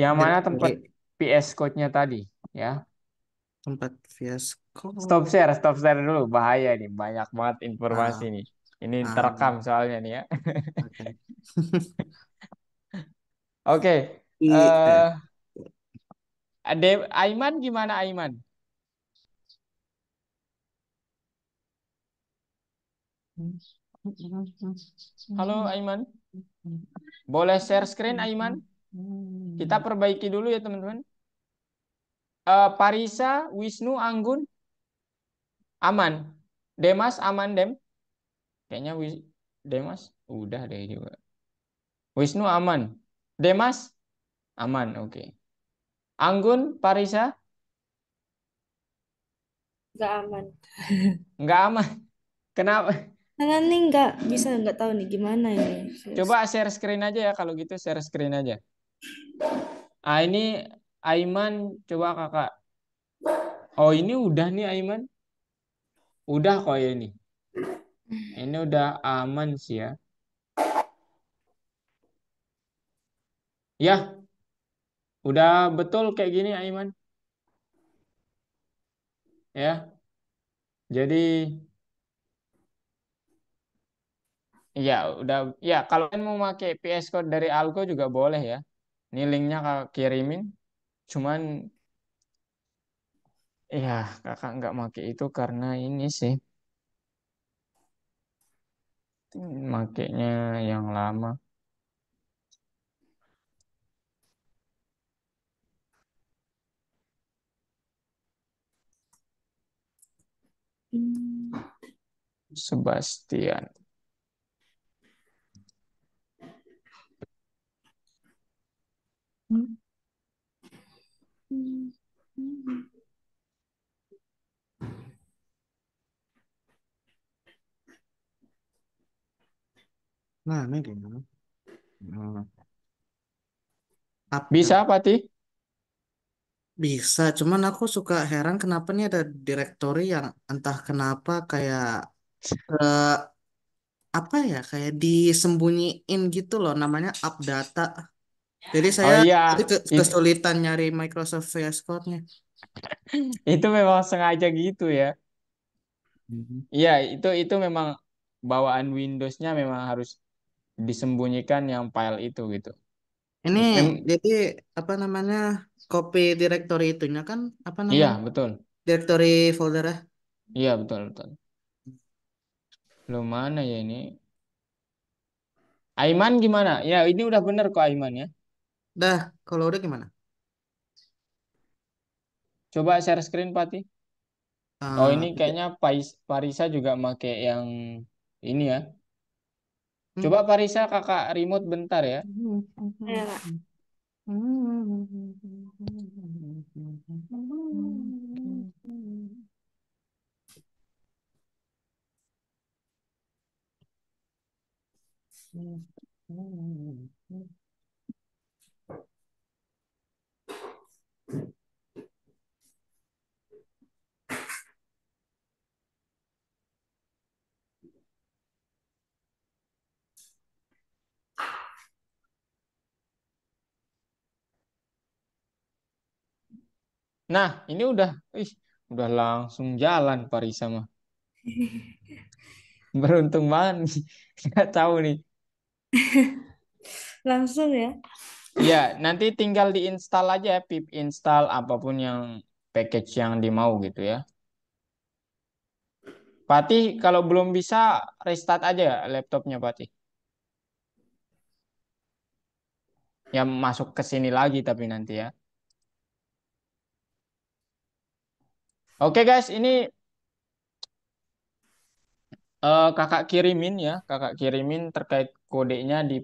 yang mana tempat directory. PS Code-nya tadi ya. Tempat VS Stop Code. share, stop share dulu. Bahaya nih, banyak banget informasi Ah, nih. Ini terekam ah, soalnya nih ya. oke. Oke, Eh, Aiman gimana Aiman? Halo Aiman, boleh share screen Aiman? Kita perbaiki dulu ya teman-teman. Parisa, Wisnu, Anggun, aman. Demas aman Dem? Kayaknya Demas udah deh juga. Wisnu aman. Demas aman, oke. Anggun, Parisa Nggak aman. nggak aman. Kenapa? Karena nih nggak bisa, nggak tahu nih gimana ini. Coba share screen aja ya kalau gitu share screen aja. Ah ini Aiman coba kakak. Oh ini udah nih Aiman. Udah kok ya ini. Ini udah aman sih ya. Ya, udah betul kayak gini Aiman. Ya. Jadi ya udah ya kalau kalian mau pakai PS Code dari Algo juga boleh ya. Ini linknya kakak kirimin. Cuman ya kakak nggak pakai itu karena ini sih. Makainya yang lama. Hmm. Sebastian. Nah, ini gimana? Hmm. Bisa, Update. Pati? Bisa, cuman aku suka heran kenapa nih ada directory yang entah kenapa kayak eh, apa ya, kayak disembunyiin gitu loh, namanya up data. Jadi Oh saya iya, jadi itu, kesulitan nyari Microsoft VS Code-nya. itu memang sengaja gitu ya. Mhm. Iya, itu memang bawaan Windows-nya memang harus disembunyikan yang file itu gitu. Ini Mem- jadi apa namanya, copy directory itunya kan apa iya, namanya, betul. directory foldernya. Iya, betul, betul. Lo mana ya ini? Aiman gimana? Ya, ini udah bener kok Aiman ya. Dah, kalau udah gimana? Coba share screen, Pati. Oh, ini Eh, kayaknya Parisa juga make yang ini ya. hmm. Coba Parisa kakak remote bentar ya. Ayo, Kak. Nah, ini udah langsung jalan Parisa mah. Beruntung banget nih. Nggak tahu nih. Langsung ya. Iya, nanti tinggal diinstal aja ya, pip install apapun yang package yang dimau gitu ya. Pati, kalau belum bisa restart aja ya laptopnya Pati. Ya masuk ke sini lagi tapi nanti ya. Oke guys, ini kakak kirimin ya, kakak kirimin terkait kodenya di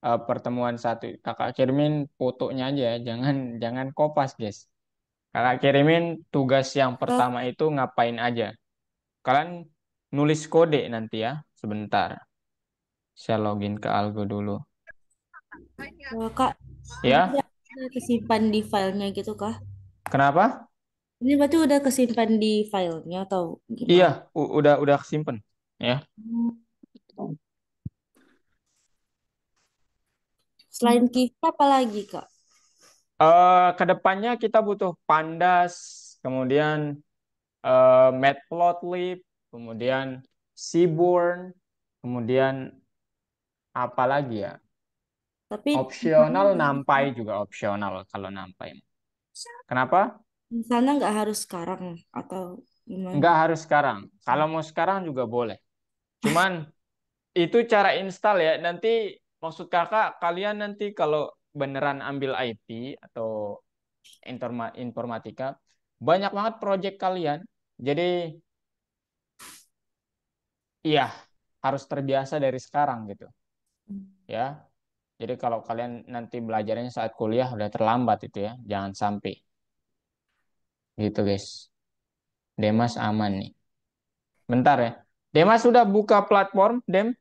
pertemuan satu. Kakak kirimin fotonya aja ya, jangan jangan kopas guys. Kakak kirimin tugas yang Kak, pertama itu ngapain aja. Kalian nulis kode nanti ya, sebentar. Saya login ke Algo dulu. Kak, ini Ya, udah kesimpan di filenya gitu kah? kenapa? Ini berarti udah kesimpan di filenya atau Iya, gimana? udah simpen. Ya. Selain Kivra apa lagi, Kak? Kedepannya kita butuh Pandas, kemudian Matplotlib, kemudian Seaborn, kemudian apa lagi ya? Tapi di sana Opsional NumPy juga opsional kalau NumPy. Kenapa? di sana nggak harus sekarang atau gimana? Nggak harus sekarang. Kalau mau sekarang juga boleh. Cuman itu cara install ya. Nanti maksud kakak kalian nanti kalau beneran ambil IT atau informatika, banyak banget project kalian. Jadi iya harus terbiasa dari sekarang gitu ya. Jadi kalau kalian nanti belajarnya saat kuliah udah terlambat itu ya. Jangan sampai gitu guys. Demas aman nih. Bentar ya. Demas sudah buka platform, Dem?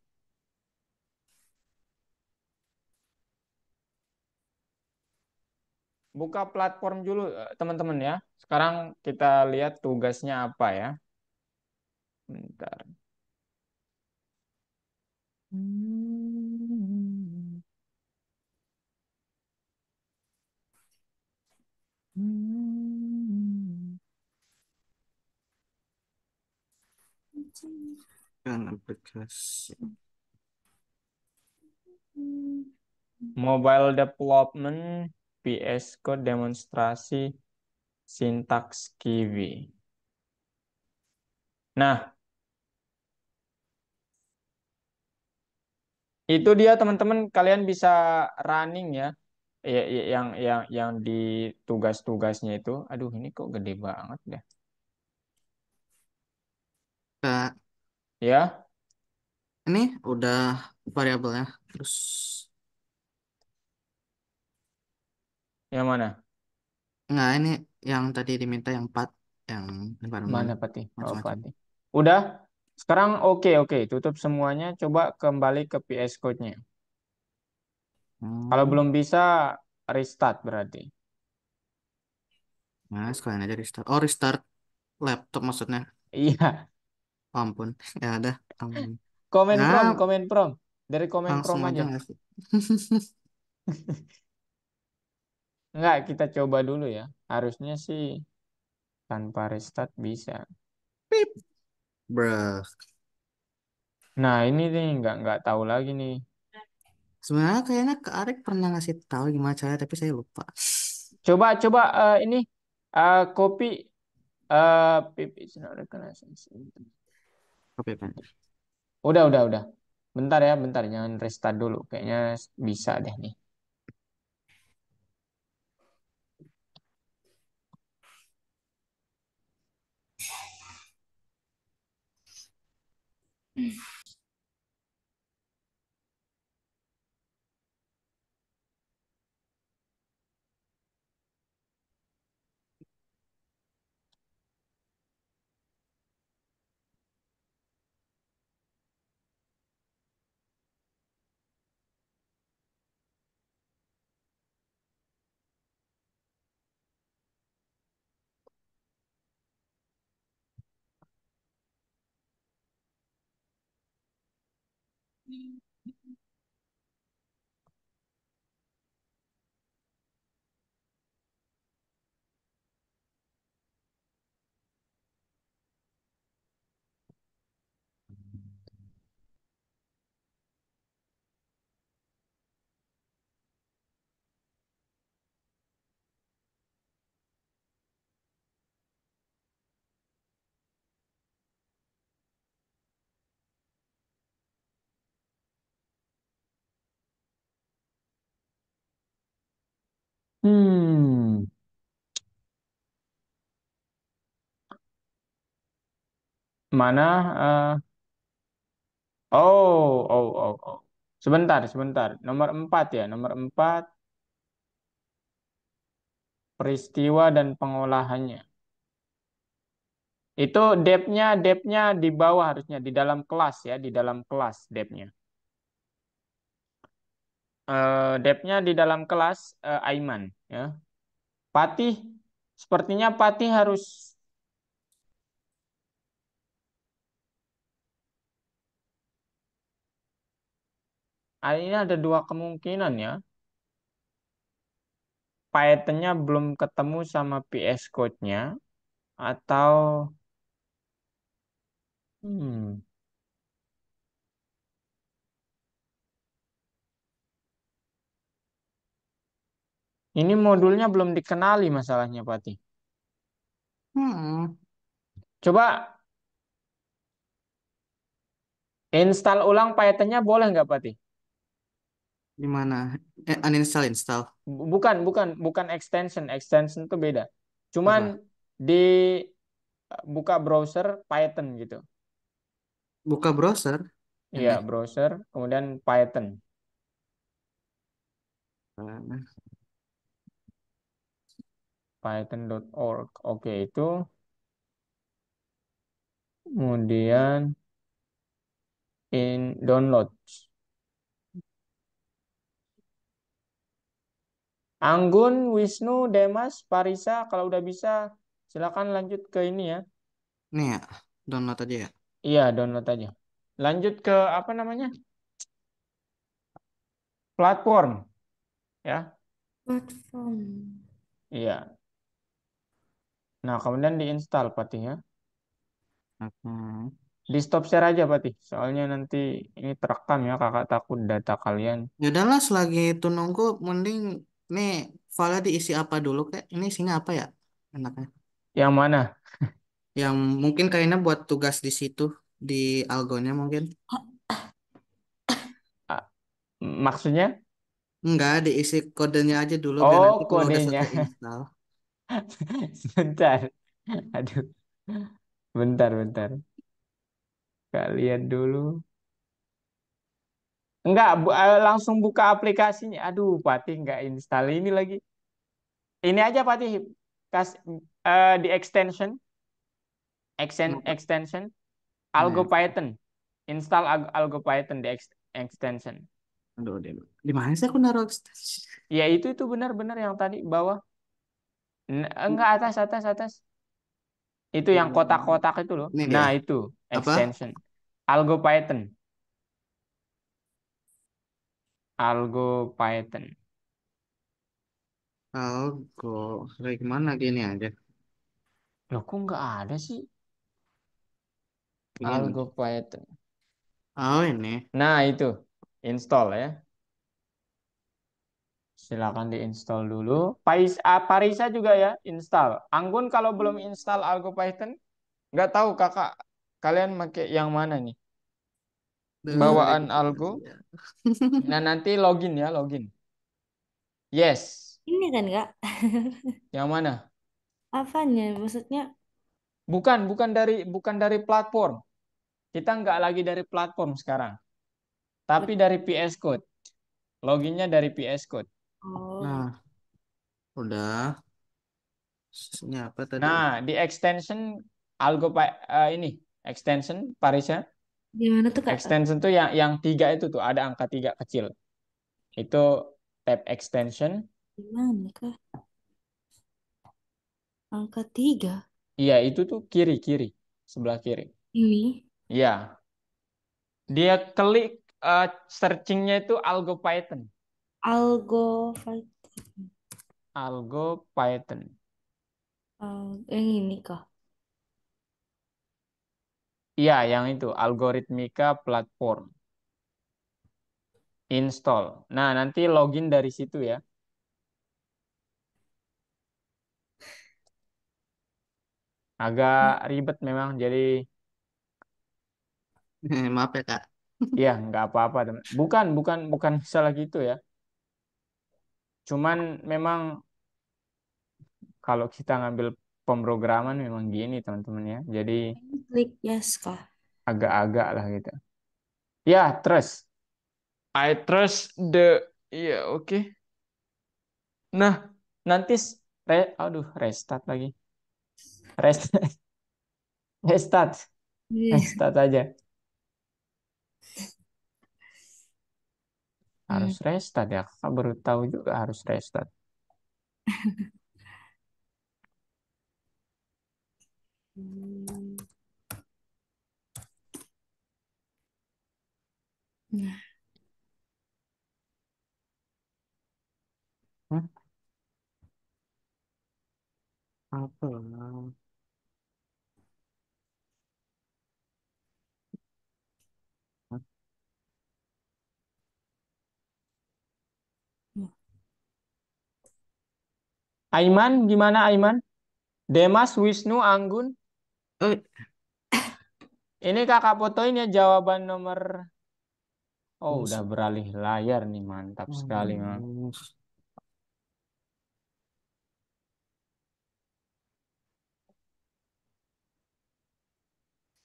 Buka platform dulu teman-teman ya. Sekarang kita lihat tugasnya apa ya. Bentar. Kan aplikasi. Mobile development, PS Code demonstrasi, sintaks Kiwi. Nah, itu dia teman-teman kalian bisa running ya. Yang di tugas-tugasnya itu. Aduh, ini kok gede banget ya. Kak, Ya, ini udah variabelnya. Terus yang mana? Nggak, ini yang tadi diminta yang 4, yang environment Mana Patih? Oh, macam-macam. Patih. Udah? Sekarang oke, oke. Tutup semuanya. Coba kembali ke PS Code-nya. Kalau Hmm. belum bisa, restart berarti. Nah, sekalian aja restart. Oh, restart laptop maksudnya. Iya. Oh, ampun. Ya udah. Komen Nah, from, komen from. Dari komen from langsung aja aja. nggak sih? Enggak, kita coba dulu ya. Harusnya sih tanpa restart bisa. Pip, bruh. Nah, ini nih nggak tahu lagi nih. Sebenarnya kayaknya ke Arek pernah ngasih tahu gimana cara, tapi saya lupa. Coba coba ini copy PP is not recognized. Oke, Pak. Udah. Bentar ya, bentar. Jangan restart dulu. Kayaknya bisa deh nih. Hmm, mana? Oh. Sebentar. Nomor 4 ya, nomor 4 peristiwa dan pengolahannya. Itu depth-nya di bawah harusnya di dalam kelas ya, di dalam kelas depth-nya. Depth-nya di dalam kelas Aiman ya. Patih, sepertinya Patih harus ini ada dua kemungkinan ya. Python-nya belum ketemu sama PS Code-nya atau hmm, ini modulnya belum dikenali masalahnya Patih. Hmm, Coba install ulang Python-nya boleh nggak Patih? gimana? Uninstall, install. Bukan extension. Extension itu beda. Cuman Apa? di buka browser Python gitu. Buka browser Iya, ini. browser, kemudian Python. Nah, Python.org. Oke, itu. Kemudian in download. Anggun, Wisnu, Demas, Parisa, kalau udah bisa, silakan lanjut ke ini ya. nih ya, download aja ya. Iya, download aja. Lanjut ke apa namanya? Platform, ya. Platform. Iya. Nah, kemudian diinstal patinya. Hmm. Di stop share aja, Patih. Soalnya nanti ini terekam ya, kakak takut data kalian. Ya udahlah, selagi itu nunggu, mending nih file diisi apa dulu, kayak ini isinya apa ya enaknya? Yang mana? Yang mungkin kayaknya buat tugas di situ, di algonya mungkin. Ah, maksudnya? Enggak, diisi kodenya aja dulu biar nanti Oh, kalau udah kodenya. selesai install. Sebentar. Aduh, bentar. Kalian dulu. Enggak, langsung buka aplikasinya. Aduh, Patih nggak install ini lagi. Ini aja Fatih, kas di extension, Kenapa? extension Nah, AlgoPython. Install AlgoPython di extension. aduh, di mana sih aku naruh ekstensi? Ya itu benar-benar yang tadi bawah. Enggak, atas atas atas. Itu yang kotak-kotak itu loh. Ini dia. Nah, itu Apa? extension. AlgoPython. AlgoPython. Algo. Kayak gimana gini aja. Loh, kok nggak ada sih Ini. AlgoPython? Oh, ini. Nah, itu. Install ya. Silakan diinstal dulu. Parisa juga ya, install. Anggun kalau belum install AlgoPython, nggak tahu kakak kalian pakai yang mana nih? Duh, Bawaan ini Algo. dia. Nah, nanti login ya, login. Yes. Ini kan Kak? Yang mana? Apanya? Maksudnya Bukan dari platform. Kita nggak lagi dari platform sekarang, tapi dari PS Code. Loginnya dari PS Code. oh Nah, udah. Ini apa tadi? Nah, di extension ini extension Parisa. gimana tuh Kak? Extension tuh yang tiga itu tuh ada angka tiga kecil. Itu tab extension. Gimana Kak? Angka 3 Iya, itu tuh kiri kiri sebelah kiri. ini Iya, dia klik searchingnya itu AlgoPython. algo fight AlgoPython. yang ini Kak. Iya, yang itu Algorithmica Platform. Install. Nah, nanti login dari situ ya. Agak ribet memang, jadi Maaf ya, Kak. ya nggak apa-apa, teman. Bukan, bukan, bukan salah gitu ya. Cuman memang kalau kita ngambil pemrograman memang gini, teman-teman ya. Jadi Ini klik yes Kak. agak-agak lah gitu. Ya, trust. I trust iya, oke. Nah, nanti aduh, restart lagi. Restart, restart, Iya. restart aja. Harus Hmm. restart ya. Kakak baru tahu juga harus restart. Hmm. Nah, Hmm? Apa? nah. Aiman, gimana Aiman? Demas, Wisnu, Anggun. Oh, Ini kakak fotoin ya jawaban nomor. Oh, yes. udah beralih layar nih, mantap sekali, Mang. Hmm.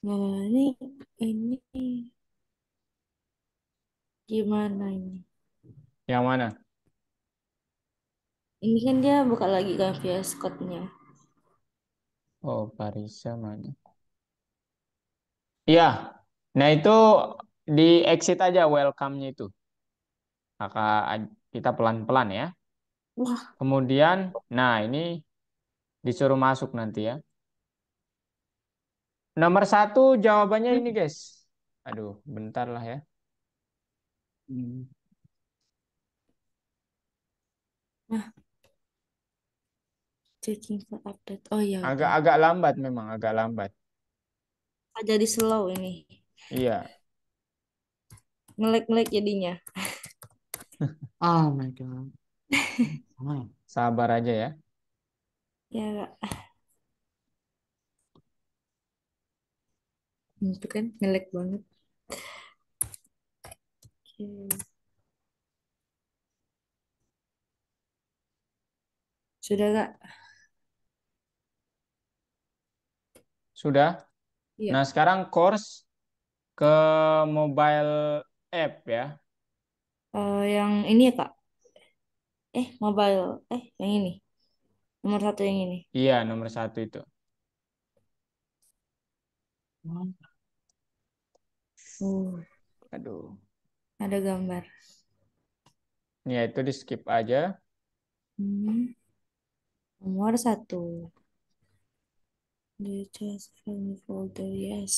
Nah, ini gimana ini? Yang mana? Ini kan dia buka lagi kan VS Code-nya. Oh, Parisa mana? Iya. Nah, itu di exit aja welcome-nya itu. Kita pelan-pelan ya. Wah, Kemudian, nah ini disuruh masuk nanti ya. Nomor satu jawabannya ini, guys. Aduh, bentar lah ya. hmm. Nah, checking for update. Oh ya udah. Agak-agak lambat memang, agak lambat. Ah, jadi slow ini. Iya. Ngelek-ngelek jadinya. Oh my God. Oh. Sabar aja ya. Ya, Kak. Itu kan ngelek banget. Oke. Sudah, Kak? Sudah. Iya. Nah, sekarang course ke mobile app ya. Yang ini ya, Kak. Mobile. Yang ini. Nomor satu yang ini. Iya, nomor satu itu. Uh, Aduh. ada gambar. Ya, itu di skip aja. Hmm, Nomor satu. The just family folder, yes.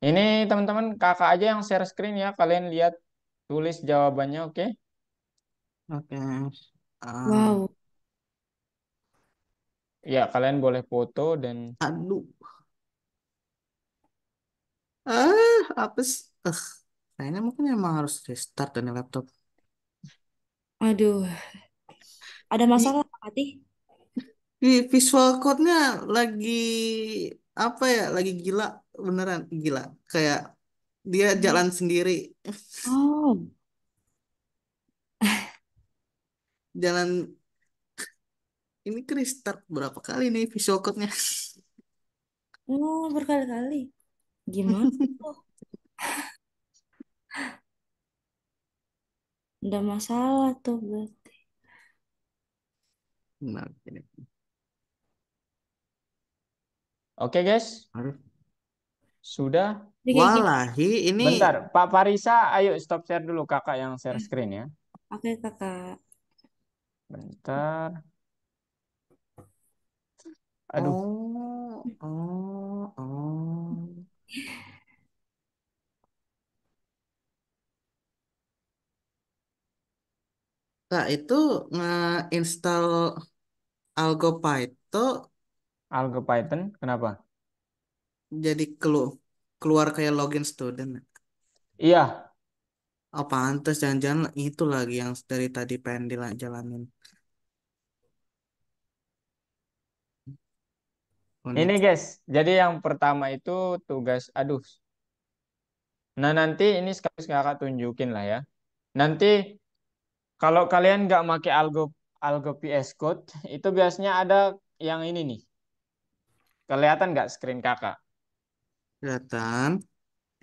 Ini teman-teman kakak aja yang share screen ya. Kalian lihat tulis jawabannya, oke? Oke. Ah, Wow. Ya, kalian boleh foto dan aduh. Apa sih? Kayaknya mungkin emang harus restart dan laptop. Aduh, ada Di, masalah Pak Fatih? di visual code-nya lagi apa ya? Lagi gila, beneran gila. Kayak dia jalan sendiri, Oh, jalan ini ke restart berapa kali nih visual code-nya? berkali-kali. Gimana tuh? Ada masalah tuh berarti. Nah, ini. oke guys, Aduh. sudah. Jadi kayak gini. Walahi ini Bentar, Pak Farisa, ayo stop share dulu kakak yang share screen ya. Oke, Kakak. Bentar. Aduh, oh. Kak, itu nge-install Algo Python Algo Python, kenapa? jadi keluar kayak login student. Iya, Oh, pantas jangan-jangan itu lagi yang dari tadi pengen dijalanin. ini Unik. guys. Jadi yang pertama itu tugas, aduh. Nah nanti ini sekali kakak tunjukin lah ya. Nanti kalau kalian nggak pakai Algo Algo PS Code, itu biasanya ada yang ini nih. Kelihatan nggak screen kakak? Kelihatan.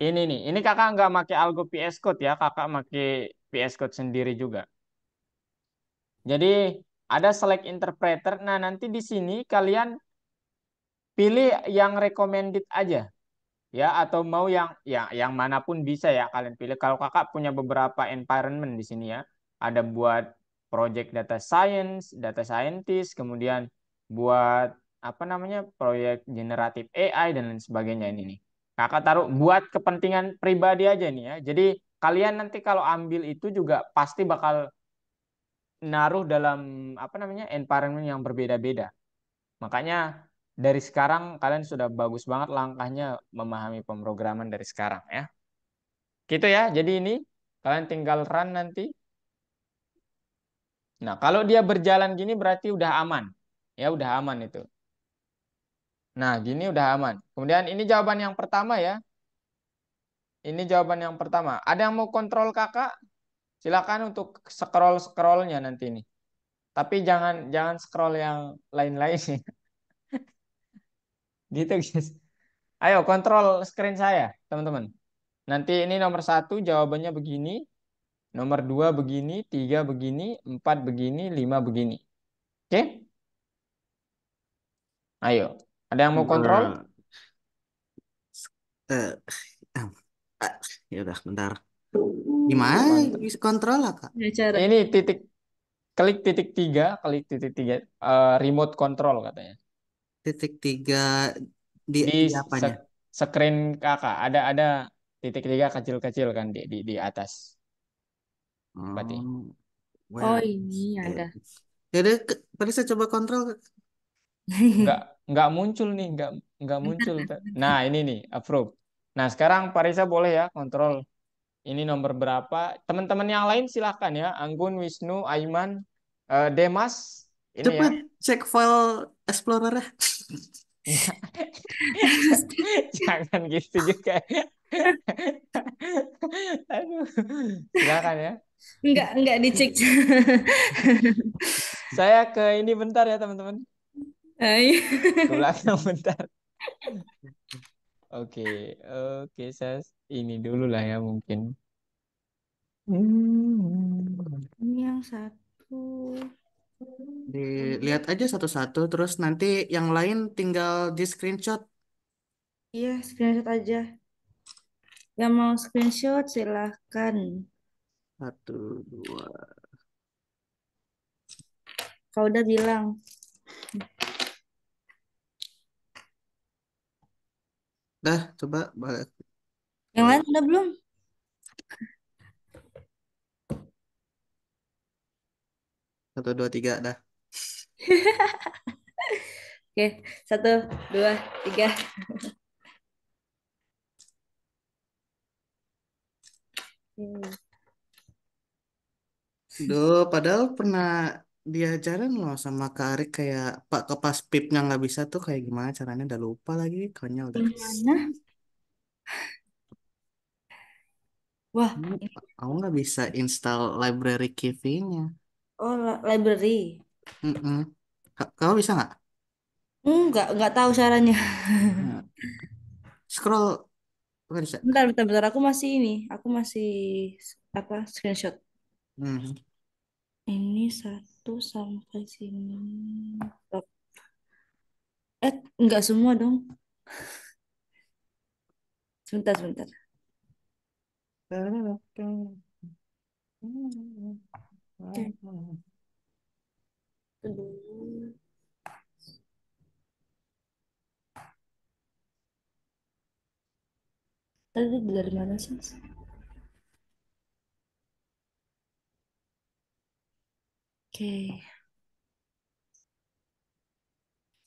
Ini nih, ini kakak nggak pakai Algo PS Code ya, kakak pakai PS Code sendiri juga. Jadi ada select interpreter. Nah nanti di sini kalian pilih yang recommended aja ya, atau mau yang manapun bisa ya kalian pilih. Kalau kakak punya beberapa environment di sini ya, ada buat project data science, data scientist, kemudian buat apa namanya proyek generatif AI dan lain sebagainya ini nih. Kakak taruh buat kepentingan pribadi aja nih ya. Jadi kalian nanti kalau ambil itu juga pasti bakal naruh dalam apa namanya environment yang berbeda-beda. Makanya dari sekarang kalian sudah bagus banget langkahnya memahami pemrograman dari sekarang ya. Gitu ya. Jadi ini kalian tinggal run nanti. Nah, kalau dia berjalan gini berarti udah aman. Ya, udah aman itu. Nah, gini udah aman. Kemudian ini jawaban yang pertama ya. Ini jawaban yang pertama. Ada yang mau kontrol kakak? Silakan untuk scroll-scrollnya nanti ini. Tapi jangan jangan scroll yang lain-lain. Gitu guys. Ayo kontrol screen saya, teman-teman. Nanti ini nomor satu jawabannya begini, nomor dua begini, tiga begini, empat begini, lima begini. Oke? Ayo. Ada yang mau kontrol? Eh, eh, ah, ah, ya udah bentar. Gimana Kontrol. bisa kontrol lah, Kak? Ya, cara. Ini klik titik tiga, remote control katanya. Titik tiga Di di apanya? screen kakak ada titik tiga kecil-kecil kan di atas. Berarti. Oh, Oh, where? ini ada. Ya udah, tadi saya coba kontrol. nggak nggak muncul nih, nggak Bentar, muncul. Kak. Nah ini nih approve. Nah sekarang Parisa boleh ya kontrol ini nomor berapa. Teman-teman yang lain silahkan ya, Anggun, Wisnu, Aiman, Demas ini Coba ya. cek file Explorer. Jangan gitu juga. Aduh, silakan ya. Enggak dicek. Saya ke ini bentar ya teman-teman, Ay. ke belakang bentar. Oke, oke, saya ini dulu lah ya mungkin. Hmm. Ini yang satu. Dilihat aja satu-satu, terus nanti yang lain tinggal di screenshot. Iya, screenshot aja. Yang mau screenshot silahkan. Satu, dua. Kau udah bilang. Dah, coba balik. Yang lain udah belum? Satu, dua, tiga, dah. Oke, satu, dua, tiga. Oke. Duh, padahal pernah diajarin loh sama Kak Arik kayak Pak Kepas pipnya nggak bisa tuh kayak gimana caranya udah lupa lagi, konyol dah. Yang mana? Wah, Hmm, Aku nggak bisa install library Kiwi-nya. oh library. Mm-mm. Kamu bisa nggak? Enggak tahu caranya. Nah, scroll, nggak bisa. Bentar. Aku masih ini. Aku masih apa? Screenshot. Hmm. Ini satu sampai sini. Stop. Enggak semua dong. Sebentar. Oke, itu dulu. Tadi dari mana sih? Oke,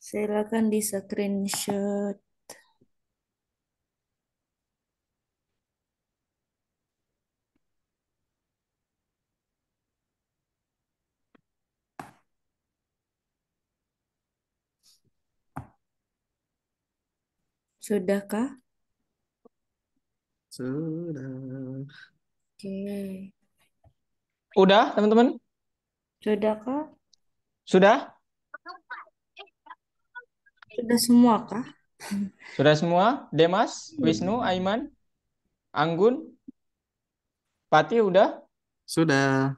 silakan di screenshot. Sudahkah? Sudah. Oke. Udah, teman-teman? Sudahkah? Sudah? Sudah semua kah? Sudah semua? Demas, Wisnu, Aiman, Anggun, Pati udah? Sudah.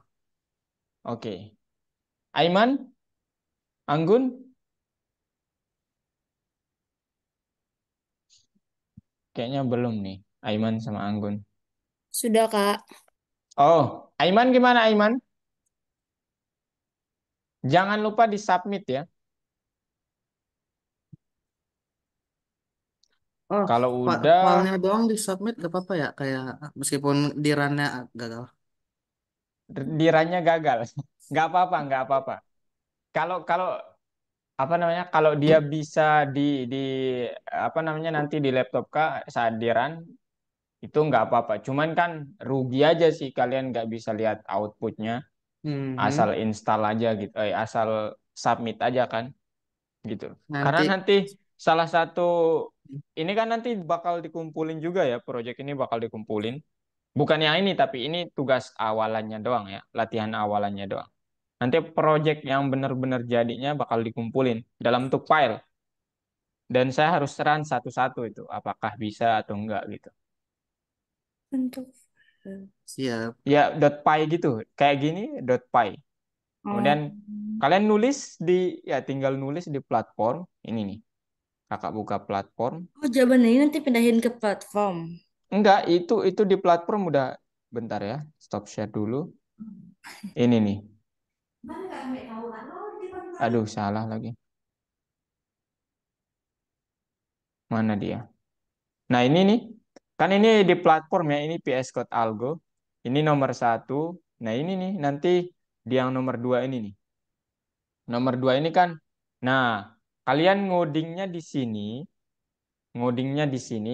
Oke. Aiman, Anggun, kayaknya belum nih. Aiman sama Anggun. Sudah, Kak. Oh, Aiman gimana Aiman? Jangan lupa di-submit ya. Oh, Kalau udah, filenya doang di submit gak apa-apa ya kayak meskipun di runnya gagal. diranya gagal. Nggak apa-apa, nggak apa-apa. Kalau kalau apa namanya? Kalau dia bisa di apa namanya nanti di laptop Kak saat di run itu nggak apa-apa. Cuman kan rugi aja sih kalian nggak bisa lihat outputnya. Asal Mhm. install aja gitu. Asal submit aja kan gitu. Karena Nanti nanti salah satu ini kan nanti bakal dikumpulin juga ya, proyek ini bakal dikumpulin. Bukan yang ini, tapi ini tugas awalannya doang ya, latihan awalannya doang. Nanti proyek yang benar-benar jadinya bakal dikumpulin dalam bentuk file. Dan saya harus run satu-satu itu, apakah bisa atau enggak gitu. Untuk siap. Ya, .py gitu, kayak gini, .py. oh, Kemudian kalian nulis di, ya tinggal nulis di platform, ini nih, kakak buka platform. oh jawaban ini nanti pindahin ke platform. Enggak, itu di platform udah, bentar ya, stop share dulu. Ini nih, aduh salah lagi. Mana dia? Nah ini nih, kan ini di platform ya, ini PS Code Algo. Ini nomor satu. Nah ini nih, nanti di yang nomor dua ini nih. Nomor dua ini kan, nah kalian ngodingnya di sini,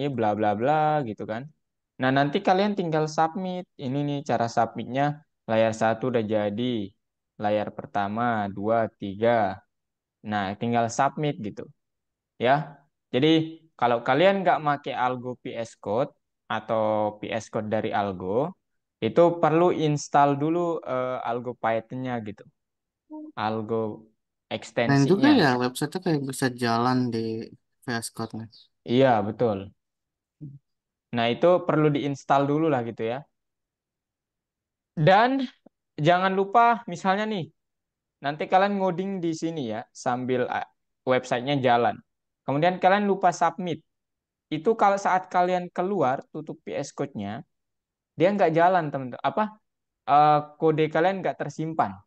bla bla bla gitu kan. Nah nanti kalian tinggal submit. Ini nih cara submitnya. Layar satu udah jadi, layar pertama, dua, tiga. Nah tinggal submit gitu ya. Jadi kalau kalian nggak pakai Algo PS Code atau PS Code dari Algo, itu perlu install dulu Algo Python-nya gitu. Algo Dan juga ekstensinya. ya website kayak bisa jalan di VS Code-nya. Iya, betul. Nah, itu perlu diinstal dulu lah gitu ya. Dan jangan lupa misalnya nih, nanti kalian ngoding di sini ya sambil websitenya jalan. Kemudian kalian lupa submit. Itu kalau saat kalian keluar tutup VS Code-nya, dia nggak jalan teman-teman. Kode kalian nggak tersimpan.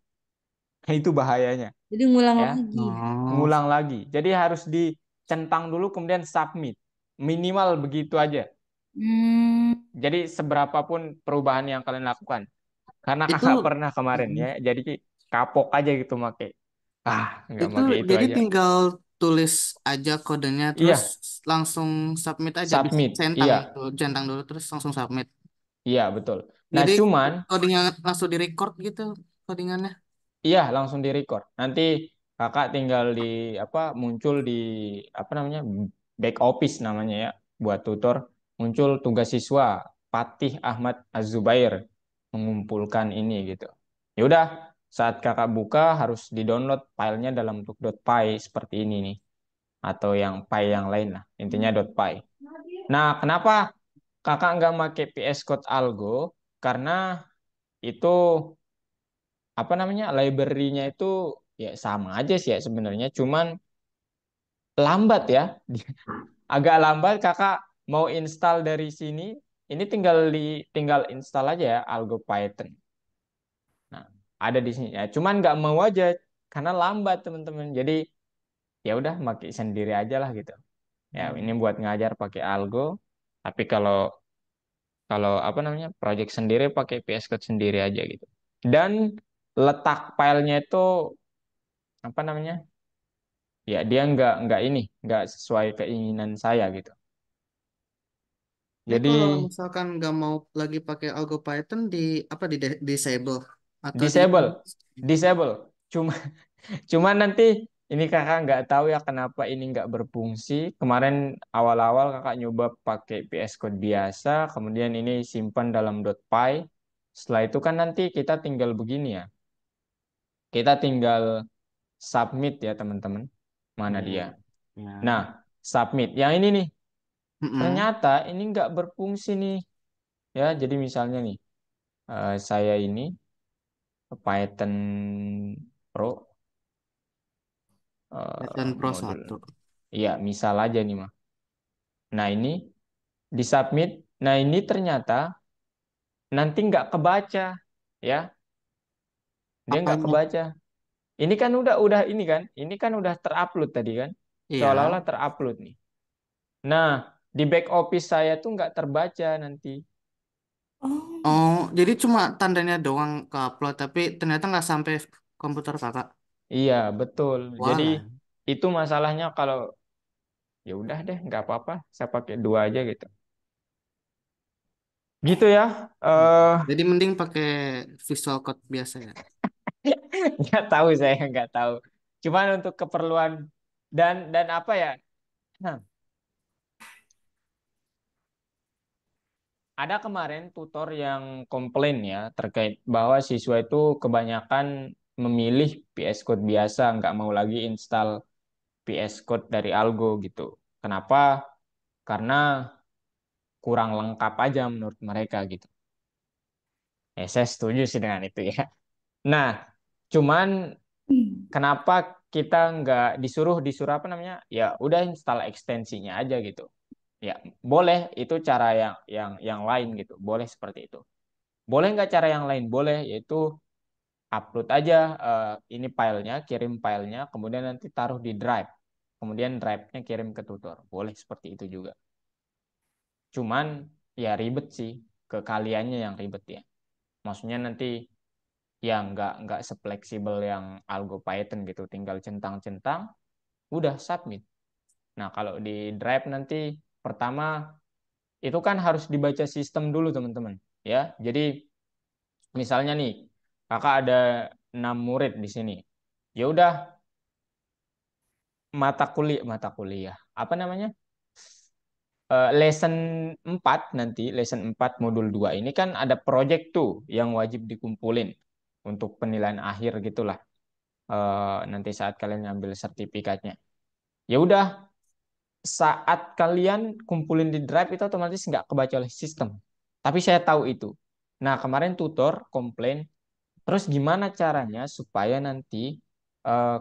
Itu bahayanya Jadi ngulang ya. lagi. Oh, Ngulang lagi. Jadi harus dicentang dulu kemudian submit. Minimal begitu aja. Hmm, Jadi seberapa pun perubahan yang kalian lakukan. Karena itu kakak pernah kemarin mm, ya, jadi kapok aja gitu make. Nggak itu make itu jadi aja. tinggal tulis aja kodenya terus Iya, langsung submit aja bisa submit. centang Iya, tuh, centang dulu terus langsung submit. iya betul. Nah, Jadi cuman codingnya langsung di record gitu codingannya. iya langsung di record. Nanti kakak tinggal di apa muncul di apa namanya back office namanya ya buat tutor muncul tugas siswa Patih Ahmad Az-Zubair mengumpulkan ini gitu. Ya udah saat kakak buka harus di-download filenya dalam bentuk .py seperti ini nih atau yang py yang lain lah intinya .py. Nah kenapa kakak nggak pakai PS Code Algo? Karena itu apa namanya library-nya itu ya sama aja sih ya sebenarnya cuman lambat ya agak lambat kakak mau install dari sini ini tinggal install aja ya Algo Python. Nah ada di sini ya cuman nggak mau aja karena lambat teman-teman jadi ya udah pakai sendiri aja lah gitu ya ini buat ngajar pakai Algo tapi kalau kalau apa namanya project sendiri pakai VS Code sendiri aja gitu dan letak filenya itu apa namanya ya dia nggak ini nggak sesuai keinginan saya gitu Ini kalau jadi misalkan nggak mau lagi pakai Algo Python di apa di disable atau di disable disable cuma cuma nanti ini kakak nggak tahu ya kenapa ini nggak berfungsi kemarin awal-awal kakak nyoba pakai VS Code biasa kemudian ini simpan dalam .py setelah itu kan nanti kita tinggal begini ya kita tinggal submit ya teman-teman mana dia ya nah ya. submit yang ini nih Mm-mm. ternyata ini nggak berfungsi nih ya jadi misalnya nih saya ini Python Pro Python Pro modul. 1. Iya, misal aja nih mah. Nah ini disubmit. Nah ini ternyata nanti nggak kebaca, ya. Dia nggak Apanya? kebaca. Ini kan udah ini kan. Ini kan udah terupload tadi kan. Iya. Seolah-olah terupload nih. Nah di back office saya tuh nggak terbaca nanti. oh, Oh, jadi cuma tandanya doang ke upload, tapi ternyata nggak sampai komputer kakak. Iya betul. Jadi Walah. itu masalahnya kalau ya udah deh nggak apa-apa. Saya pakai dua aja gitu. Gitu ya. Jadi mending pakai Visual Code biasa ya. Nggak tahu saya nggak tahu. Cuman untuk keperluan dan apa ya? Nah, ada kemarin tutor yang komplain ya terkait bahwa siswa itu kebanyakan memilih VS Code biasa, nggak mau lagi install VS Code dari Algo gitu. Kenapa? Karena kurang lengkap aja menurut mereka gitu. Saya setuju sih dengan itu ya. Nah, cuman kenapa kita nggak disuruh disuruh apa namanya? Ya udah install ekstensinya aja gitu. Ya, boleh itu cara yang lain gitu. Boleh seperti itu. Boleh nggak cara yang lain? Boleh, yaitu upload aja ini filenya, kirim filenya, kemudian nanti taruh di drive. Kemudian drive-nya kirim ke tutor. Boleh seperti itu juga. Cuman ya ribet sih, ke kaliannya yang ribet ya. Maksudnya nanti ya nggak sefleksibel yang Algo Python gitu, tinggal centang-centang, udah submit. Nah kalau di drive nanti pertama itu kan harus dibaca sistem dulu teman-teman ya. Jadi misalnya nih kakak ada 6 murid di sini. Ya udah mata kuliah apa namanya? Lesson 4 nanti lesson 4 modul 2 ini kan ada project tuh yang wajib dikumpulin untuk penilaian akhir gitulah. Nanti saat kalian ngambil sertifikatnya. Ya udah saat kalian kumpulin di drive itu otomatis nggak kebaca oleh sistem. Tapi saya tahu itu. Nah, kemarin tutor komplain Terus gimana caranya supaya nanti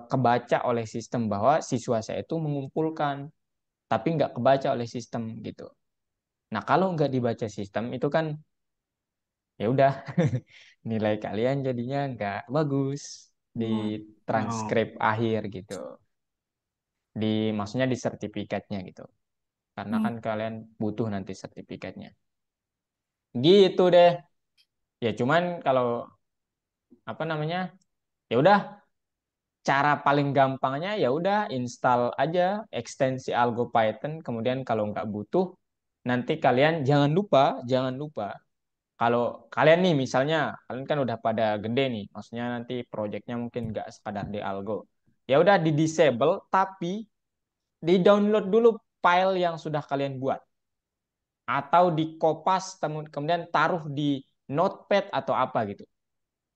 kebaca oleh sistem bahwa siswa saya itu mengumpulkan, tapi nggak kebaca oleh sistem gitu. Nah, kalau nggak dibaca sistem itu kan ya udah nilai kalian jadinya nggak bagus di Oh, transkrip akhir gitu. Maksudnya di sertifikatnya gitu. Karena Hmm. kan kalian butuh nanti sertifikatnya. Gitu deh. Ya cuman kalau apa namanya? Ya udah, cara paling gampangnya ya udah install aja ekstensi Algo Python. Kemudian kalau nggak butuh, nanti kalian jangan lupa kalau kalian nih misalnya kalian kan udah pada gede nih, maksudnya nanti projectnya mungkin nggak sekadar di Algo. Ya udah di disable tapi di download dulu file yang sudah kalian buat atau di kopas kemudian taruh di notepad atau apa gitu.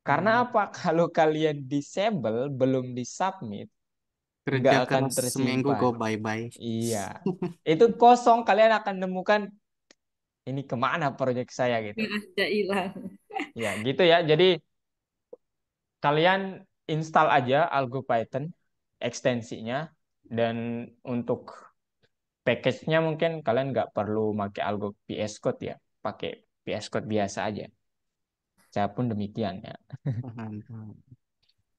Karena oh. apa? Kalau kalian disable belum disubmit nggak Kerja akan keras seminggu go tersimpan. bye-bye. Iya, itu kosong. Kalian akan nemukan ini kemana proyek saya gitu. Yang ada hilang. Ya, gitu ya. Jadi kalian install aja Algo Python ekstensinya dan untuk package-nya mungkin kalian nggak perlu pakai Algo VS Code ya, pakai VS Code biasa aja. Saya pun demikian ya. Mantap.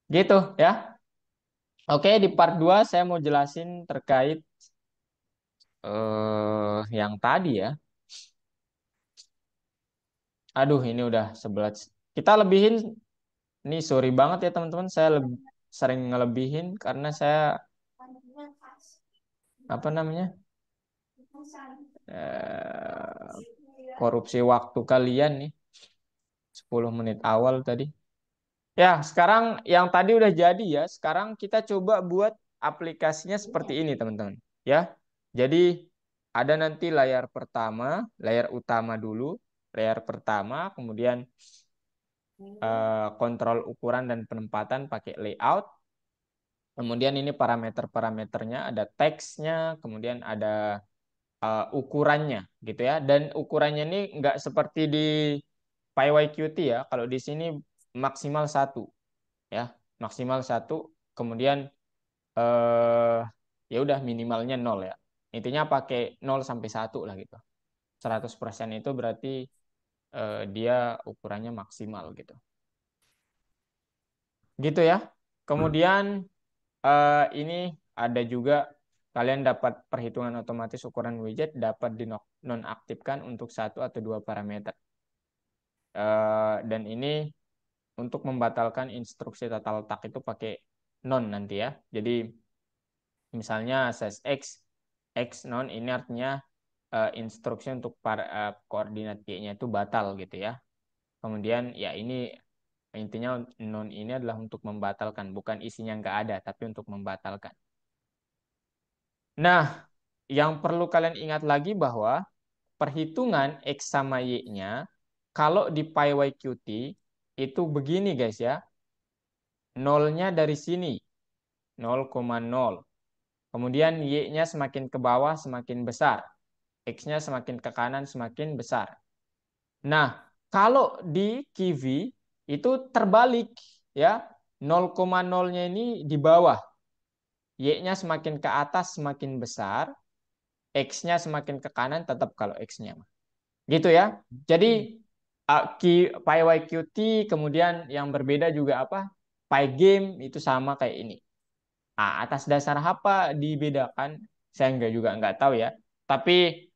Gitu ya. Oke, di part 2 saya mau jelasin terkait yang tadi ya. Aduh, ini udah 11. Kita lebihin. Ini sorry banget ya teman-teman, saya sering ngelebihin karena saya apa namanya eh, korupsi waktu kalian nih 10 menit awal tadi. Ya, sekarang yang tadi udah jadi ya. Sekarang kita coba buat aplikasinya seperti ini teman-teman. Ya, jadi ada nanti layar pertama, layar utama dulu, layar pertama, kemudian kontrol ukuran dan penempatan pakai layout. Kemudian ini parameter-parameternya, ada teksnya, kemudian ada ukurannya gitu ya. Dan ukurannya ini nggak seperti di PyYQt ya. Kalau di sini maksimal satu ya, maksimal satu. Kemudian eh, ya udah minimalnya nol ya. Intinya pakai 0 sampai 1 lah gitu. 100% itu berarti dia ukurannya maksimal gitu. Gitu ya. Kemudian ini ada juga kalian dapat perhitungan otomatis ukuran widget dapat dinonaktifkan untuk satu atau dua parameter. Dan ini untuk membatalkan instruksi total tak itu pakai non nanti ya. Jadi misalnya size x non ini artinya instruksi untuk koordinat y-nya itu batal gitu ya. Kemudian ya ini intinya non ini adalah untuk membatalkan, bukan isinya nggak ada, tapi untuk membatalkan. Nah, yang perlu kalian ingat lagi bahwa perhitungan X sama Y-nya, kalau di PyYQt, itu begini guys ya, nolnya dari sini, 0,0. Kemudian Y-nya semakin ke bawah semakin besar, X-nya semakin ke kanan semakin besar. Nah, kalau di Kiwi itu terbalik ya, 0,0-nya ini di bawah, Y-nya semakin ke atas semakin besar, X-nya semakin ke kanan tetap kalau X-nya. Gitu ya. Jadi PyYQt kemudian yang berbeda juga apa? Pygame itu sama kayak ini. Atas dasar apa dibedakan? Saya juga nggak tahu ya. Tapi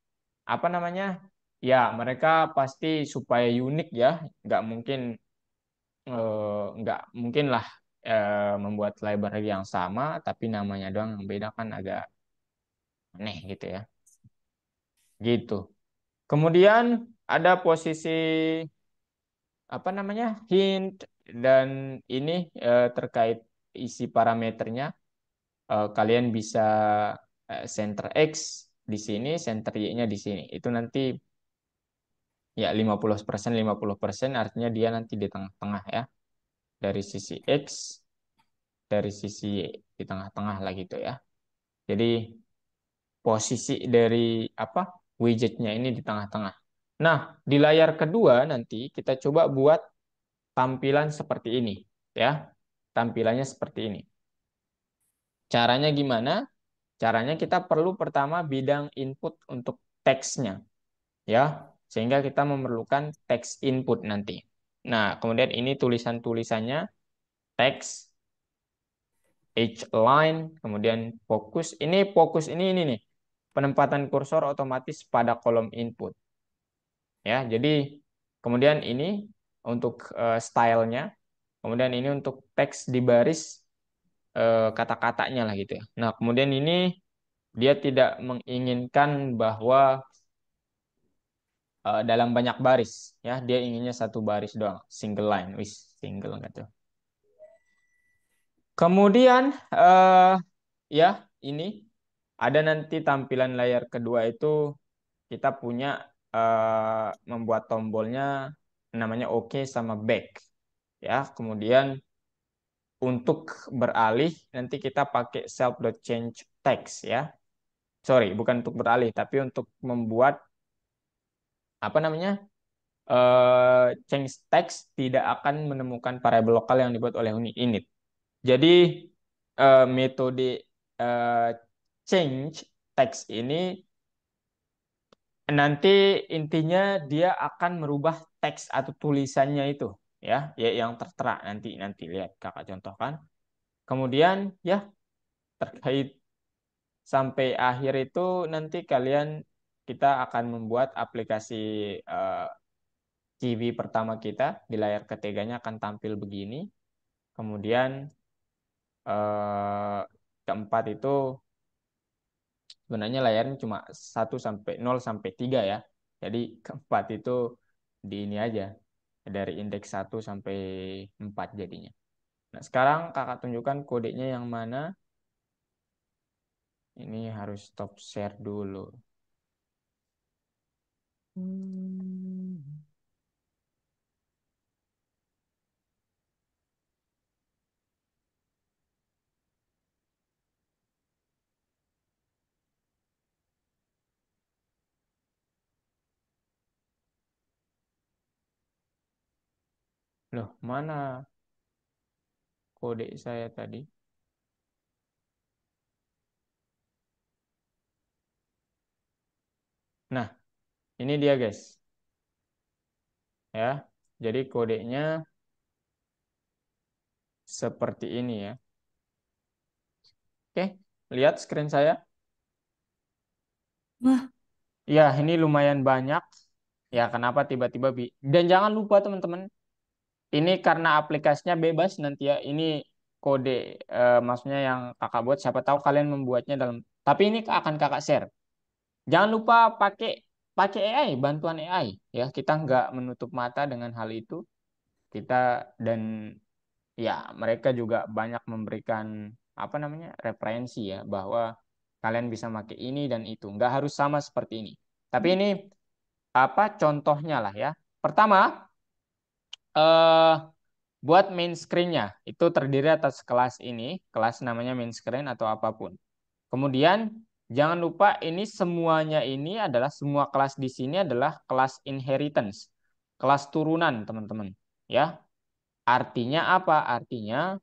apa namanya? Ya mereka pasti supaya unik ya. Nggak mungkin lah membuat library yang sama, tapi namanya doang yang beda kan agak aneh gitu ya. Gitu. Kemudian ada posisi apa namanya hint dan ini terkait isi parameternya. Kalian bisa center X di sini, center Y-nya di sini. Itu nanti ya 50% artinya dia nanti di tengah-tengah ya. Dari sisi X, dari sisi Y di tengah-tengah lah gitu ya. Jadi posisi dari apa widgetnya ini di tengah-tengah. Nah, di layar kedua nanti kita coba buat tampilan seperti ini, ya. Tampilannya seperti ini. Caranya gimana? Caranya kita perlu pertama bidang input untuk teksnya, ya. Sehingga kita memerlukan teks input nanti. Nah, kemudian ini tulisan-tulisannya, teks, H-line, kemudian fokus. Ini fokus ini nih. Penempatan kursor otomatis pada kolom input. Ya, jadi kemudian ini untuk stylenya, kemudian ini untuk teks di baris kata-katanya lah gitu ya. Nah, kemudian ini dia tidak menginginkan bahwa dalam banyak baris, ya dia inginnya satu baris doang, single line, wis single gitu. Kemudian ya ini ada nanti tampilan layar kedua itu kita punya membuat tombolnya namanya OK sama back, ya. Kemudian untuk beralih nanti kita pakai self.change text, ya. Sorry, bukan untuk beralih, tapi untuk membuat apa namanya change text tidak akan menemukan variabel lokal yang dibuat oleh init. Jadi metode eh, change text ini nanti intinya dia akan merubah teks atau tulisannya itu, ya, ya yang tertera nanti nanti lihat kakak contohkan. Kemudian ya terkait sampai akhir itu nanti kalian kita akan membuat aplikasi eh, CV pertama kita di layar ketiganya akan tampil begini. Kemudian eh, keempat itu sebenarnya layarnya cuma 0 sampai 3 ya. Jadi keempat itu di ini aja dari indeks 1 sampai 4 jadinya. Nah, sekarang kakak tunjukkan kodenya yang mana. Ini harus stop share dulu. Loh, mana kode saya tadi? Nah, ini dia guys. Ya. Jadi kodenya seperti ini ya. Oke, lihat screen saya. Wah, Ya, ini lumayan banyak. Ya, kenapa tiba-tiba dan jangan lupa teman-teman, ini karena aplikasinya bebas nanti ya. Ini kode maksudnya yang kakak buat. Siapa tahu kalian membuatnya dalam. Tapi ini akan kakak share. Jangan lupa pakai pakai AI, bantuan AI. Ya, kita nggak menutup mata dengan hal itu. Kita dan ya mereka juga banyak memberikan apa namanya referensi ya bahwa kalian bisa pakai ini dan itu. Nggak harus sama seperti ini. Tapi ini apa contohnya lah ya. Pertama, eh buat main screen-nya itu terdiri atas kelas ini, kelas namanya main screen atau apapun. Kemudian jangan lupa ini semuanya ini adalah semua kelas di sini adalah kelas inheritance, kelas turunan teman-teman. Ya, artinya apa? Artinya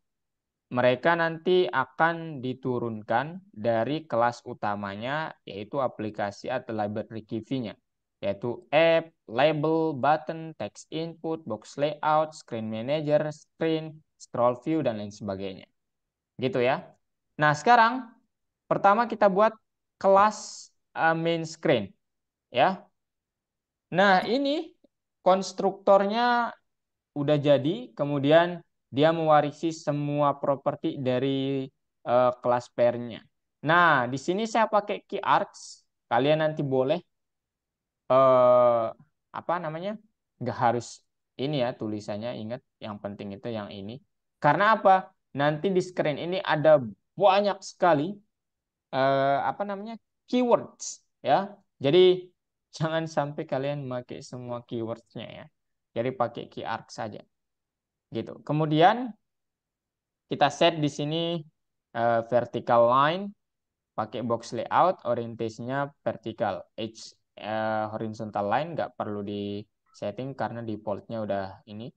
mereka nanti akan diturunkan dari kelas utamanya yaitu aplikasi atau library key-nya yaitu app, label, button, text input, box layout, screen manager, screen, scroll view dan lain sebagainya. Gitu ya. Nah, sekarang pertama kita buat kelas main screen ya. Nah, ini konstruktornya udah jadi, kemudian dia mewarisi semua properti dari kelas pair-nya. Nah, di sini saya pakai key arcs. Kalian nanti boleh eh, apa namanya? Nggak harus ini ya tulisannya. Ingat, yang penting itu yang ini. Karena apa? Nanti di screen ini ada banyak sekali apa namanya keywords ya. Jadi jangan sampai kalian pakai semua keywordsnya ya. Jadi pakai key arc saja gitu. Kemudian kita set di sini vertical line pakai box layout, orientasinya vertikal, edge horizontal line nggak perlu di setting karena defaultnya udah ini.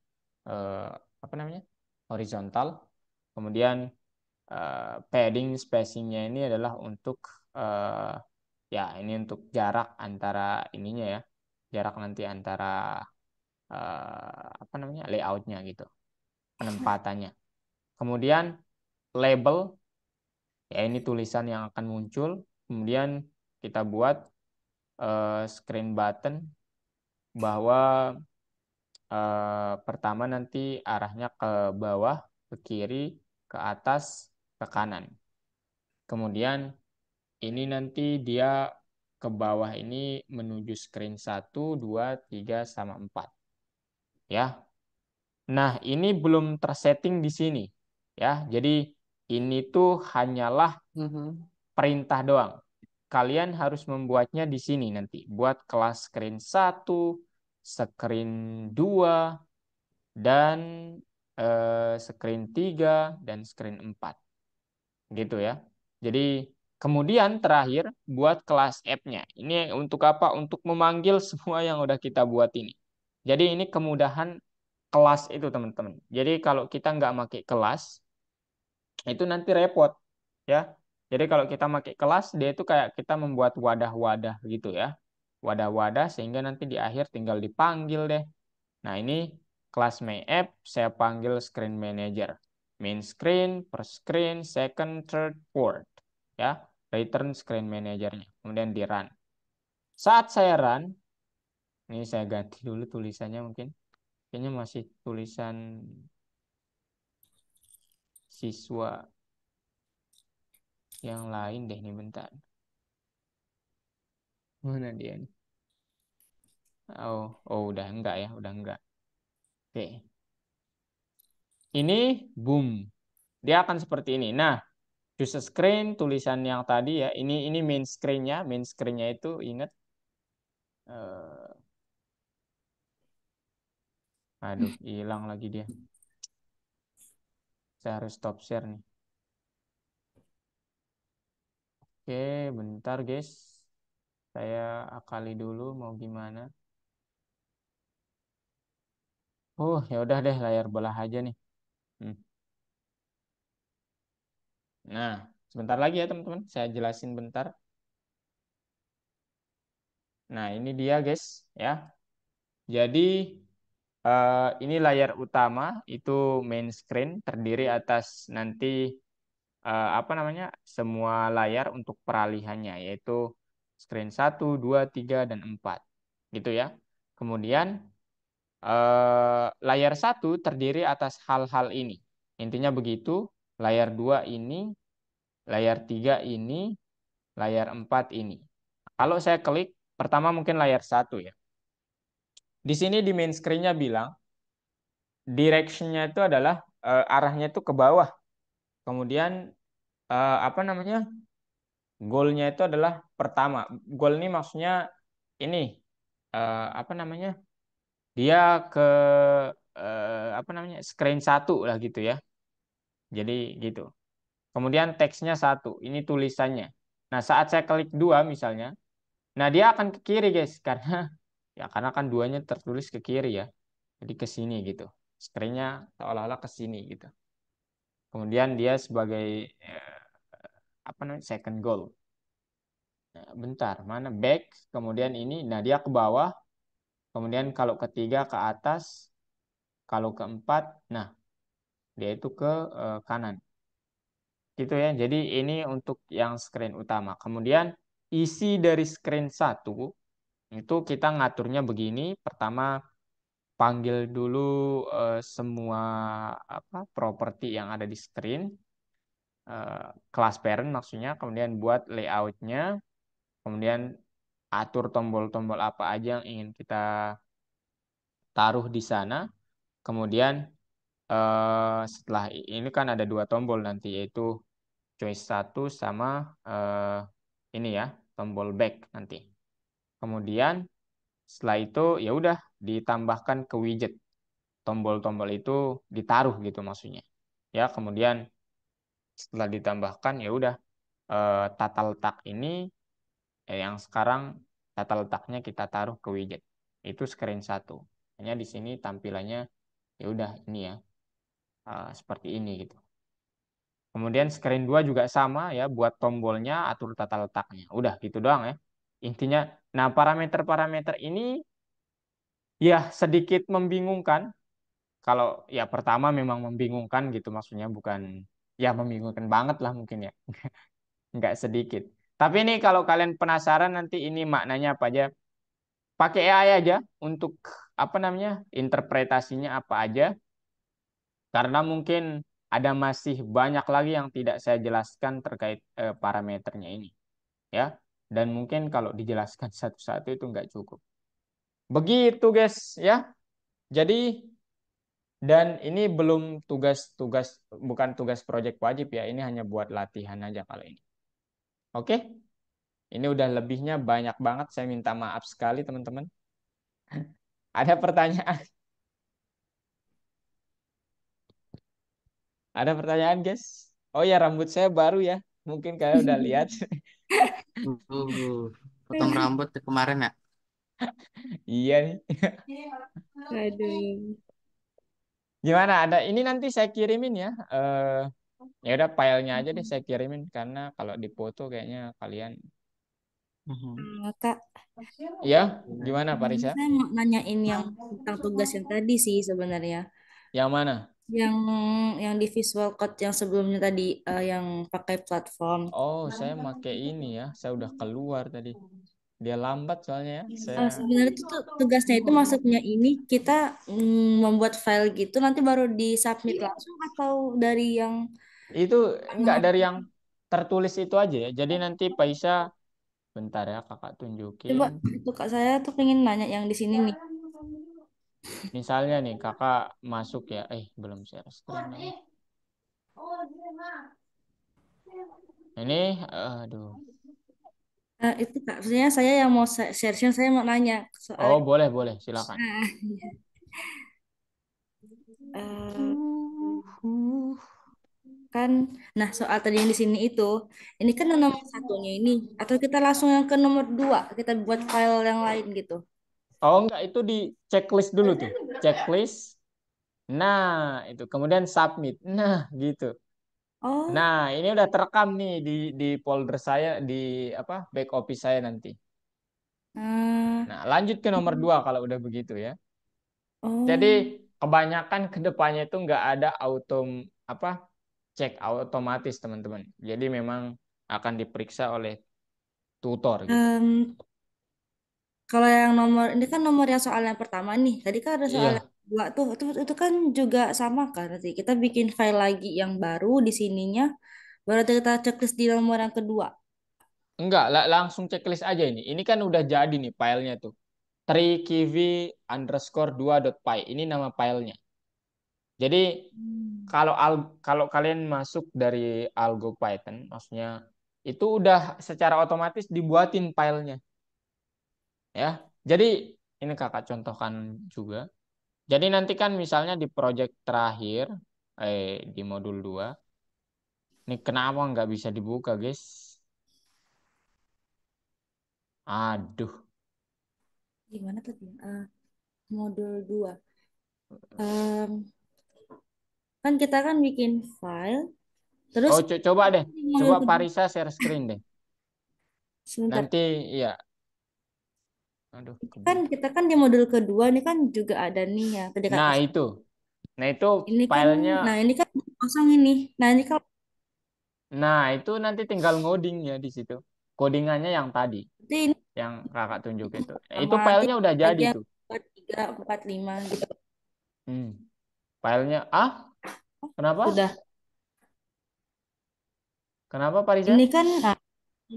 apa namanya, horizontal. Kemudian padding spacingnya ini adalah untuk ya ini untuk jarak antara ininya ya, jarak nanti antara apa namanya, layoutnya gitu, penempatannya. Kemudian label, ya ini tulisan yang akan muncul. Kemudian kita buat screen button bahwa pertama nanti arahnya ke bawah, ke kiri, ke atas, ke kanan. Kemudian ini nanti dia ke bawah ini menuju screen 1, 2, 3, sama 4. Ya. Nah, ini belum tersetting di sini. Ya, jadi ini tuh hanyalah Mhm. perintah doang. Kalian harus membuatnya di sini nanti. Buat kelas screen 1, screen 2, dan screen 3, dan screen 4. Gitu ya. Jadi kemudian terakhir buat kelas app-nya. Ini untuk apa? Untuk memanggil semua yang udah kita buat ini. Jadi ini kemudahan kelas itu teman-teman. Jadi kalau kita nggak pakai kelas, itu nanti repot ya. Jadi kalau kita pakai kelas, dia itu kayak kita membuat wadah-wadah gitu ya. Wadah-wadah sehingga nanti di akhir tinggal dipanggil deh. Nah, ini kelas My App, saya panggil Screen Manager. Main screen, first screen, second, third, fourth. Ya, return Screen Manager-nya. Kemudian di run. Saat saya run, ini saya ganti dulu tulisannya mungkin. Kayaknya masih tulisan siswa yang lain deh nih, bentar. Mana dia nih? Oh, udah enggak ya, udah enggak. Oke. Ini boom. Dia akan seperti ini. Nah, user screen tulisan yang tadi ya, ini main screen-nya. Main screen-nya itu ingat aduh, hilang lagi dia. Saya harus stop share nih. Oke, bentar guys. Saya akali dulu mau gimana. Oh, ya udah deh, layar belah aja nih. Hmm. Nah, sebentar lagi ya teman-teman, saya jelasin bentar. Nah, ini dia guys ya. Jadi ini layar utama itu main screen, terdiri atas nanti apa namanya, semua layar untuk peralihannya, yaitu screen 1, 2, 3, dan 4 gitu ya. Kemudian layar 1 terdiri atas hal-hal ini. Intinya begitu, layar 2 ini, layar 3 ini, layar 4 ini. Kalau saya klik, pertama mungkin layar 1 ya. Di sini di main screen-nya bilang, direction-nya itu adalah arahnya itu ke bawah. Kemudian apa namanya, goal-nya itu adalah pertama. Goal ini maksudnya ini apa namanya, dia ke apa namanya, screen 1 lah gitu ya. Jadi gitu. Kemudian teksnya 1, ini tulisannya. Nah, saat saya klik 2 misalnya, nah dia akan ke kiri guys, karena ya karena kan duanya tertulis ke kiri ya. Jadi ke sini gitu. Screen-nya seolah-olah ke sini gitu. Kemudian dia sebagai apa namanya, second goal. Nah, bentar, mana back, kemudian ini, nah dia ke bawah, kemudian kalau ketiga ke atas, kalau keempat, nah dia itu ke kanan. Gitu ya. Jadi ini untuk yang screen utama. Kemudian isi dari screen 1 itu kita ngaturnya begini. Pertama panggil dulu semua apa properti yang ada di screen, kelas parent maksudnya. Kemudian buat layoutnya. Kemudian atur tombol-tombol apa aja yang ingin kita taruh di sana. Kemudian setelah ini kan ada dua tombol nanti, yaitu choice 1 sama ini ya, tombol back nanti. Kemudian setelah itu ya udah ditambahkan ke widget. Tombol-tombol itu ditaruh gitu maksudnya. Ya, kemudian setelah ditambahkan ya udah tata letak ini yang sekarang tata letaknya kita taruh ke widget. Itu screen 1. Hanya di sini tampilannya Ya udah ini ya, seperti ini gitu. Kemudian screen 2 juga sama ya, buat tombolnya atur tata letaknya. Udah gitu doang ya. Intinya, nah parameter-parameter ini ya sedikit membingungkan. Kalau ya pertama memang membingungkan gitu, maksudnya bukan ya membingungkan banget lah mungkin ya. Nggak sedikit. Tapi ini kalau kalian penasaran nanti ini maknanya apa aja, pakai AI aja untuk apa namanya, interpretasinya apa aja. Karena mungkin ada masih banyak lagi yang tidak saya jelaskan terkait parameternya ini ya. Dan mungkin kalau dijelaskan satu-satu itu nggak cukup. Begitu guys ya. Jadi dan ini belum tugas-tugas, bukan tugas proyek wajib ya. Ini hanya buat latihan aja kalau ini. Oke? Ini udah lebihnya banyak banget. Saya minta maaf sekali teman-teman. Ada pertanyaan? Ada pertanyaan guys? Oh ya, rambut saya baru ya. Mungkin kalian udah lihat. Potong rambut kemarin ya. Iya nih. Aduh. Gimana? Ada ini nanti saya kirimin ya. Ya udah filenya aja deh saya kirimin karena kalau di foto kayaknya kalian. Mhm. Kak, Iya, gimana Pak Risa? saya mau nanyain yang tentang tugas yang tadi sih sebenarnya. Yang mana? Yang yang di visual code yang sebelumnya tadi, yang pakai platform. Oh, saya pakai ini ya. Saya udah keluar tadi. Dia lambat soalnya ya. Saya Sebenarnya itu tuh tugasnya itu maksudnya ini kita membuat file gitu nanti baru disubmit langsung atau dari yang itu enggak nomor. dari yang tertulis itu aja ya. Jadi nanti Pak Isa, bentar ya kakak Coba tunjukin. itu kak saya tuh pengen nanya yang di sini nih. Misalnya nih kakak masuk ya. Belum share screen lagi. Ini, aduh. Itu kak, maksudnya saya yang mau share, saya mau nanya soal Oh, boleh, boleh. Silakan. eh, kan, nah soal tadi yang di sini itu, ini kan yang nomor satunya ini, atau kita langsung yang ke nomor dua, kita buat file yang lain gitu. Oh, enggak. Itu di checklist dulu tuh. Checklist. Nah, itu. Kemudian submit. Nah, gitu. Oh, Nah, ini udah terekam nih di folder saya, di apa, back office saya nanti. eh, Nah, lanjut ke nomor 2 kalau udah begitu ya. Jadi oh, kebanyakan ke depannya itu nggak ada apa cek otomatis teman-teman. Jadi memang akan diperiksa oleh tutor gitu. em, kalau yang nomor ini kan nomor yang soal yang pertama nih. Tadi kan ada soal yang Iya, kedua tuh. Itu kan juga sama kan. Nanti kita bikin file lagi yang baru di sininya. Baru kita checklist di nomor yang kedua. enggak langsung checklist aja ini. Ini kan udah jadi nih filenya tuh. trikivi_2.py. Ini nama filenya. Jadi Hmm. kalau kalian masuk dari Algo Python, maksudnya itu udah secara otomatis dibuatin filenya, ya. Jadi ini kakak contohkan juga. Jadi nanti kan misalnya di project terakhir, di modul 2, ini kenapa nggak bisa dibuka, guys? Aduh, Gimana tadi? Modul 2. Em, kan kita kan bikin file. Terus oh coba deh, di modul coba kedua. Parisa share screen deh. Sebentar. Nanti, ya, aduh, Kan kebuka. kita kan di modul kedua ini kan juga ada nih ya. Tadi Nah kakak. itu Ini kan, filenya. nah ini kan kosong ini. Nah ini kalau Nah, itu nanti tinggal ngoding ya di situ. Codingannya yang tadi, ini yang kakak tunjuk itu. Nah, itu sama nanti filenya udah lagi jadi yang tuh. 43, 45 gitu. Hmm. Filenya, kenapa? Sudah. Kenapa, Pak Riza? Ini kan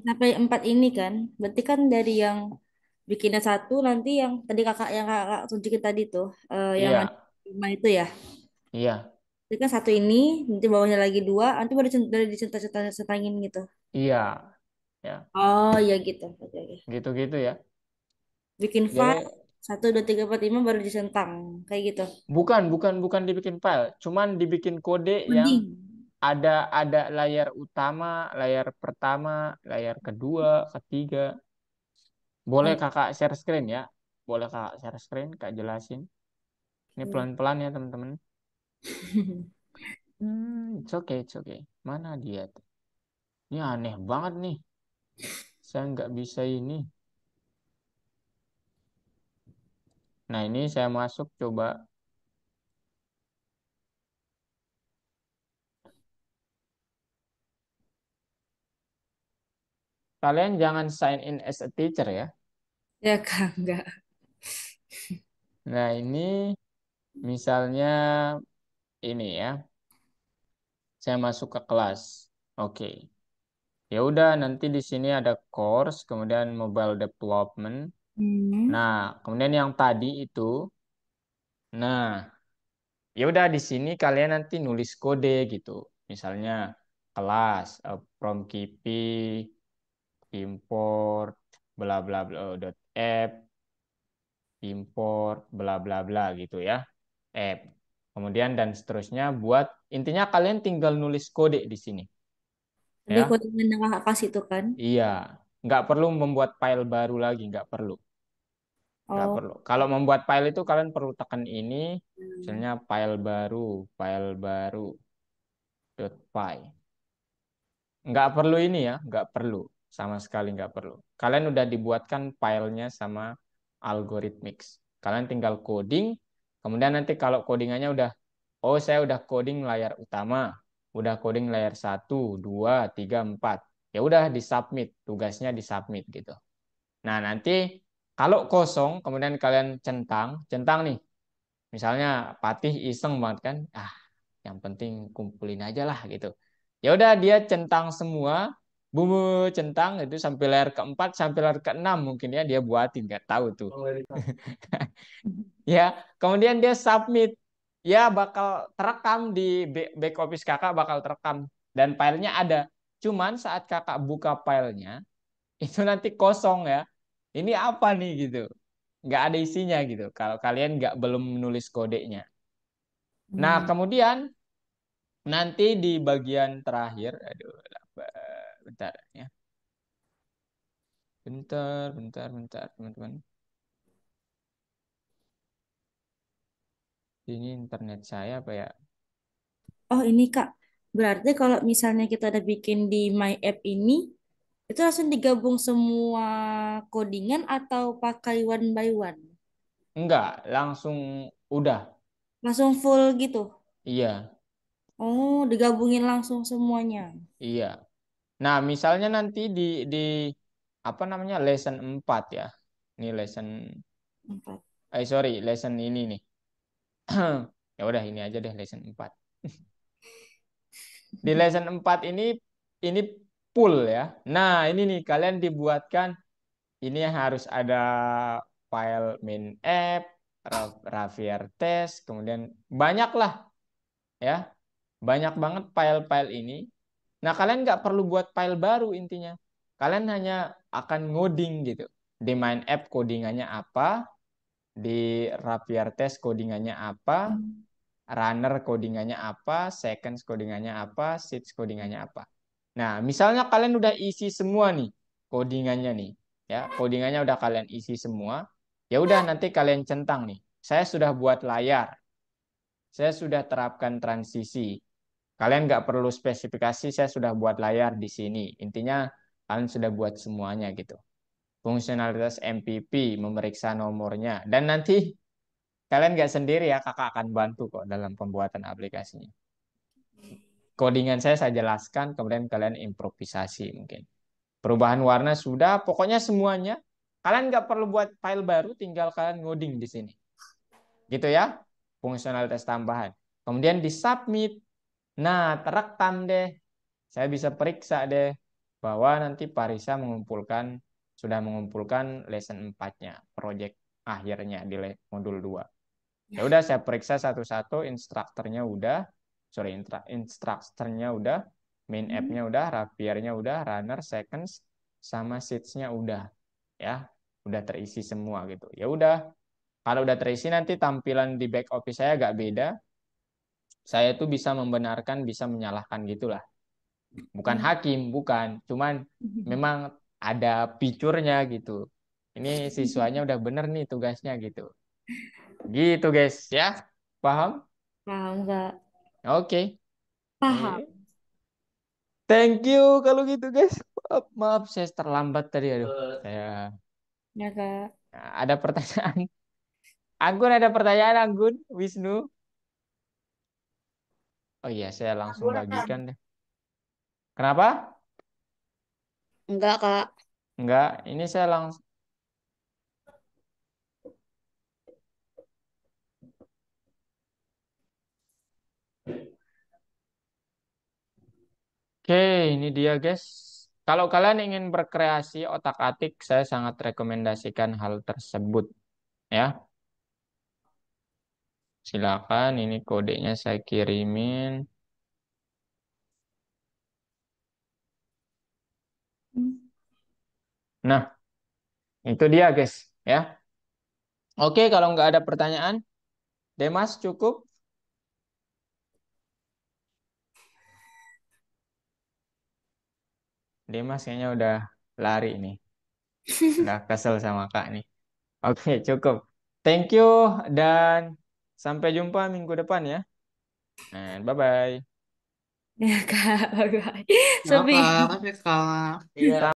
sampai 4 ini kan. Berarti kan dari yang bikinnya satu nanti yang kakak tunjukin tadi tuh, yang ada Iya, 5 itu ya. iya, Jadi kan satu ini, nanti bawahnya lagi dua, nanti baru dari dicentak-centangin gitu. iya, ya, Oh iya gitu. Oke, oke. gitu-gitu ya. Bikin file Jadi 1, 2, 3, 4, 5 baru disentang kayak gitu. bukan dibikin file, cuman dibikin kode yang Coding. ada layar utama, layar pertama, layar kedua, ketiga. Boleh Oh, kakak share screen ya? Boleh kakak share screen, kak jelasin. Ini pelan-pelan ya teman-teman. It's okay, it's okay. Mana dia tuh? Ini aneh banget nih. Saya nggak bisa ini. Nah, ini saya masuk coba. Kalian jangan sign in as a teacher ya. Ya Kak, enggak. Nah, ini misalnya ini ya. Saya masuk ke kelas. Oke. Ya udah, nanti di sini ada course, kemudian mobile development. Hmm. Nah, kemudian yang tadi itu, nah, ya udah di sini kalian nanti nulis kode gitu. Misalnya kelas from KP import bla bla bla dot app import bla bla bla gitu ya. App. Kemudian dan seterusnya buat intinya kalian tinggal nulis kode di sini Pakai ya. kode yang kakak kasih itu kan. Iya, nggak perlu membuat file baru lagi, nggak perlu. Nggak Oh. perlu. Kalau membuat file itu kalian perlu tekan ini, misalnya file baru, .py. Nggak perlu ini ya, nggak perlu. Sama sekali nggak perlu. Kalian udah dibuatkan filenya sama Algorithmix. Kalian tinggal coding, kemudian nanti kalau codingannya udah, oh saya udah coding layar utama, udah coding layar 1, 2, 3, 4. Ya udah disubmit, tugasnya disubmit gitu. Nah, nanti kalau kosong, kemudian kalian centang, centang nih. Misalnya Patih iseng banget kan, yang penting kumpulin aja lah gitu. Ya udah dia centang semua, bumbu centang itu sampai layar keempat, sampai layar keenam mungkin ya dia buatin, nggak tahu tuh. Ya, kemudian dia submit, ya bakal terekam di back office kakak bakal terekam dan filenya ada. Cuman saat kakak buka filenya itu nanti kosong ya. Ini apa nih gitu? Nggak ada isinya gitu. Kalau kalian nggak belum menulis kodenya. Nah, Hmm. kemudian nanti di bagian terakhir, aduh, bentar ya. Bentar, teman-teman. Ini internet saya apa ya? Oh ini Kak, berarti kalau misalnya kita udah bikin di My App ini, itu langsung digabung semua codingan atau pakai one by one? Enggak, langsung udah. Langsung full gitu? Iya, Oh, digabungin langsung semuanya. iya. Nah, misalnya nanti di apa namanya lesson 4 ya. Ini lesson Empat. sorry, lesson ini nih. Ya udah ini aja deh lesson 4. Di lesson 4 ini full ya. Nah, ini nih kalian dibuatkan ini harus ada file main app, Ravier test, kemudian banyak lah ya. Banyak banget file-file ini. Nah, kalian nggak perlu buat file baru intinya. Kalian hanya akan ngoding gitu. Di main app codingannya apa, di Rapier test codingannya apa, Hmm. runner codingannya apa, seconds codingannya apa, seeds codingannya apa. Nah, misalnya kalian udah isi semua nih codingannya nih, ya, codingannya udah kalian isi semua, ya udah nanti kalian centang nih. Saya sudah buat layar, saya sudah terapkan transisi. Kalian nggak perlu spesifikasi, saya sudah buat layar di sini. Intinya kalian sudah buat semuanya gitu. Fungsionalitas MPP, memeriksa nomornya. Dan nanti kalian nggak sendiri ya, kakak akan bantu kok dalam pembuatan aplikasinya. Codingan saya jelaskan, kemudian kalian improvisasi mungkin. Perubahan warna sudah, pokoknya semuanya. Kalian nggak perlu buat file baru, tinggal kalian ngoding di sini. Gitu ya, fungsionalitas tambahan. Kemudian disubmit. Nah, terekam deh. Saya bisa periksa deh bahwa nanti Parisa sudah mengumpulkan lesson 4-nya, project akhirnya di modul 2. Ya udah saya periksa satu-satu, instrukturnya udah, main app-nya udah, Rapiernya udah, runner, seconds, sama seeds-nya udah, ya, udah terisi semua gitu. Ya udah, kalau udah terisi nanti tampilan di back office saya agak beda. Saya tuh bisa membenarkan, bisa menyalahkan gitulah. Bukan hakim, bukan, cuman memang ada fiturnya gitu. Ini siswanya udah bener nih tugasnya gitu. Gitu guys ya. Paham? Paham nggak? Oke. Paham. Eh, Thank you kalau gitu guys. Maaf, maaf saya terlambat tadi. Aduh, saya Ya kak. ada pertanyaan. Anggun ada pertanyaan Anggun, Wisnu. Oh iya, saya langsung bagikan deh. Kenapa? Enggak kak. Enggak, ini saya langsung. Oke, ini dia guys. Kalau kalian ingin berkreasi otak-atik, saya sangat rekomendasikan hal tersebut. Ya, silakan. Ini kodenya saya kirimin. Nah, itu dia guys. Ya, oke. Kalau nggak ada pertanyaan, Demas cukup. Demas kayaknya udah lari nih. Udah kesel sama Kak nih. Oke, cukup. Thank you dan sampai jumpa minggu depan ya. And bye-bye. Ya kak. Bye bye. Nggak apa, Sepi. tapi Kak. Iya.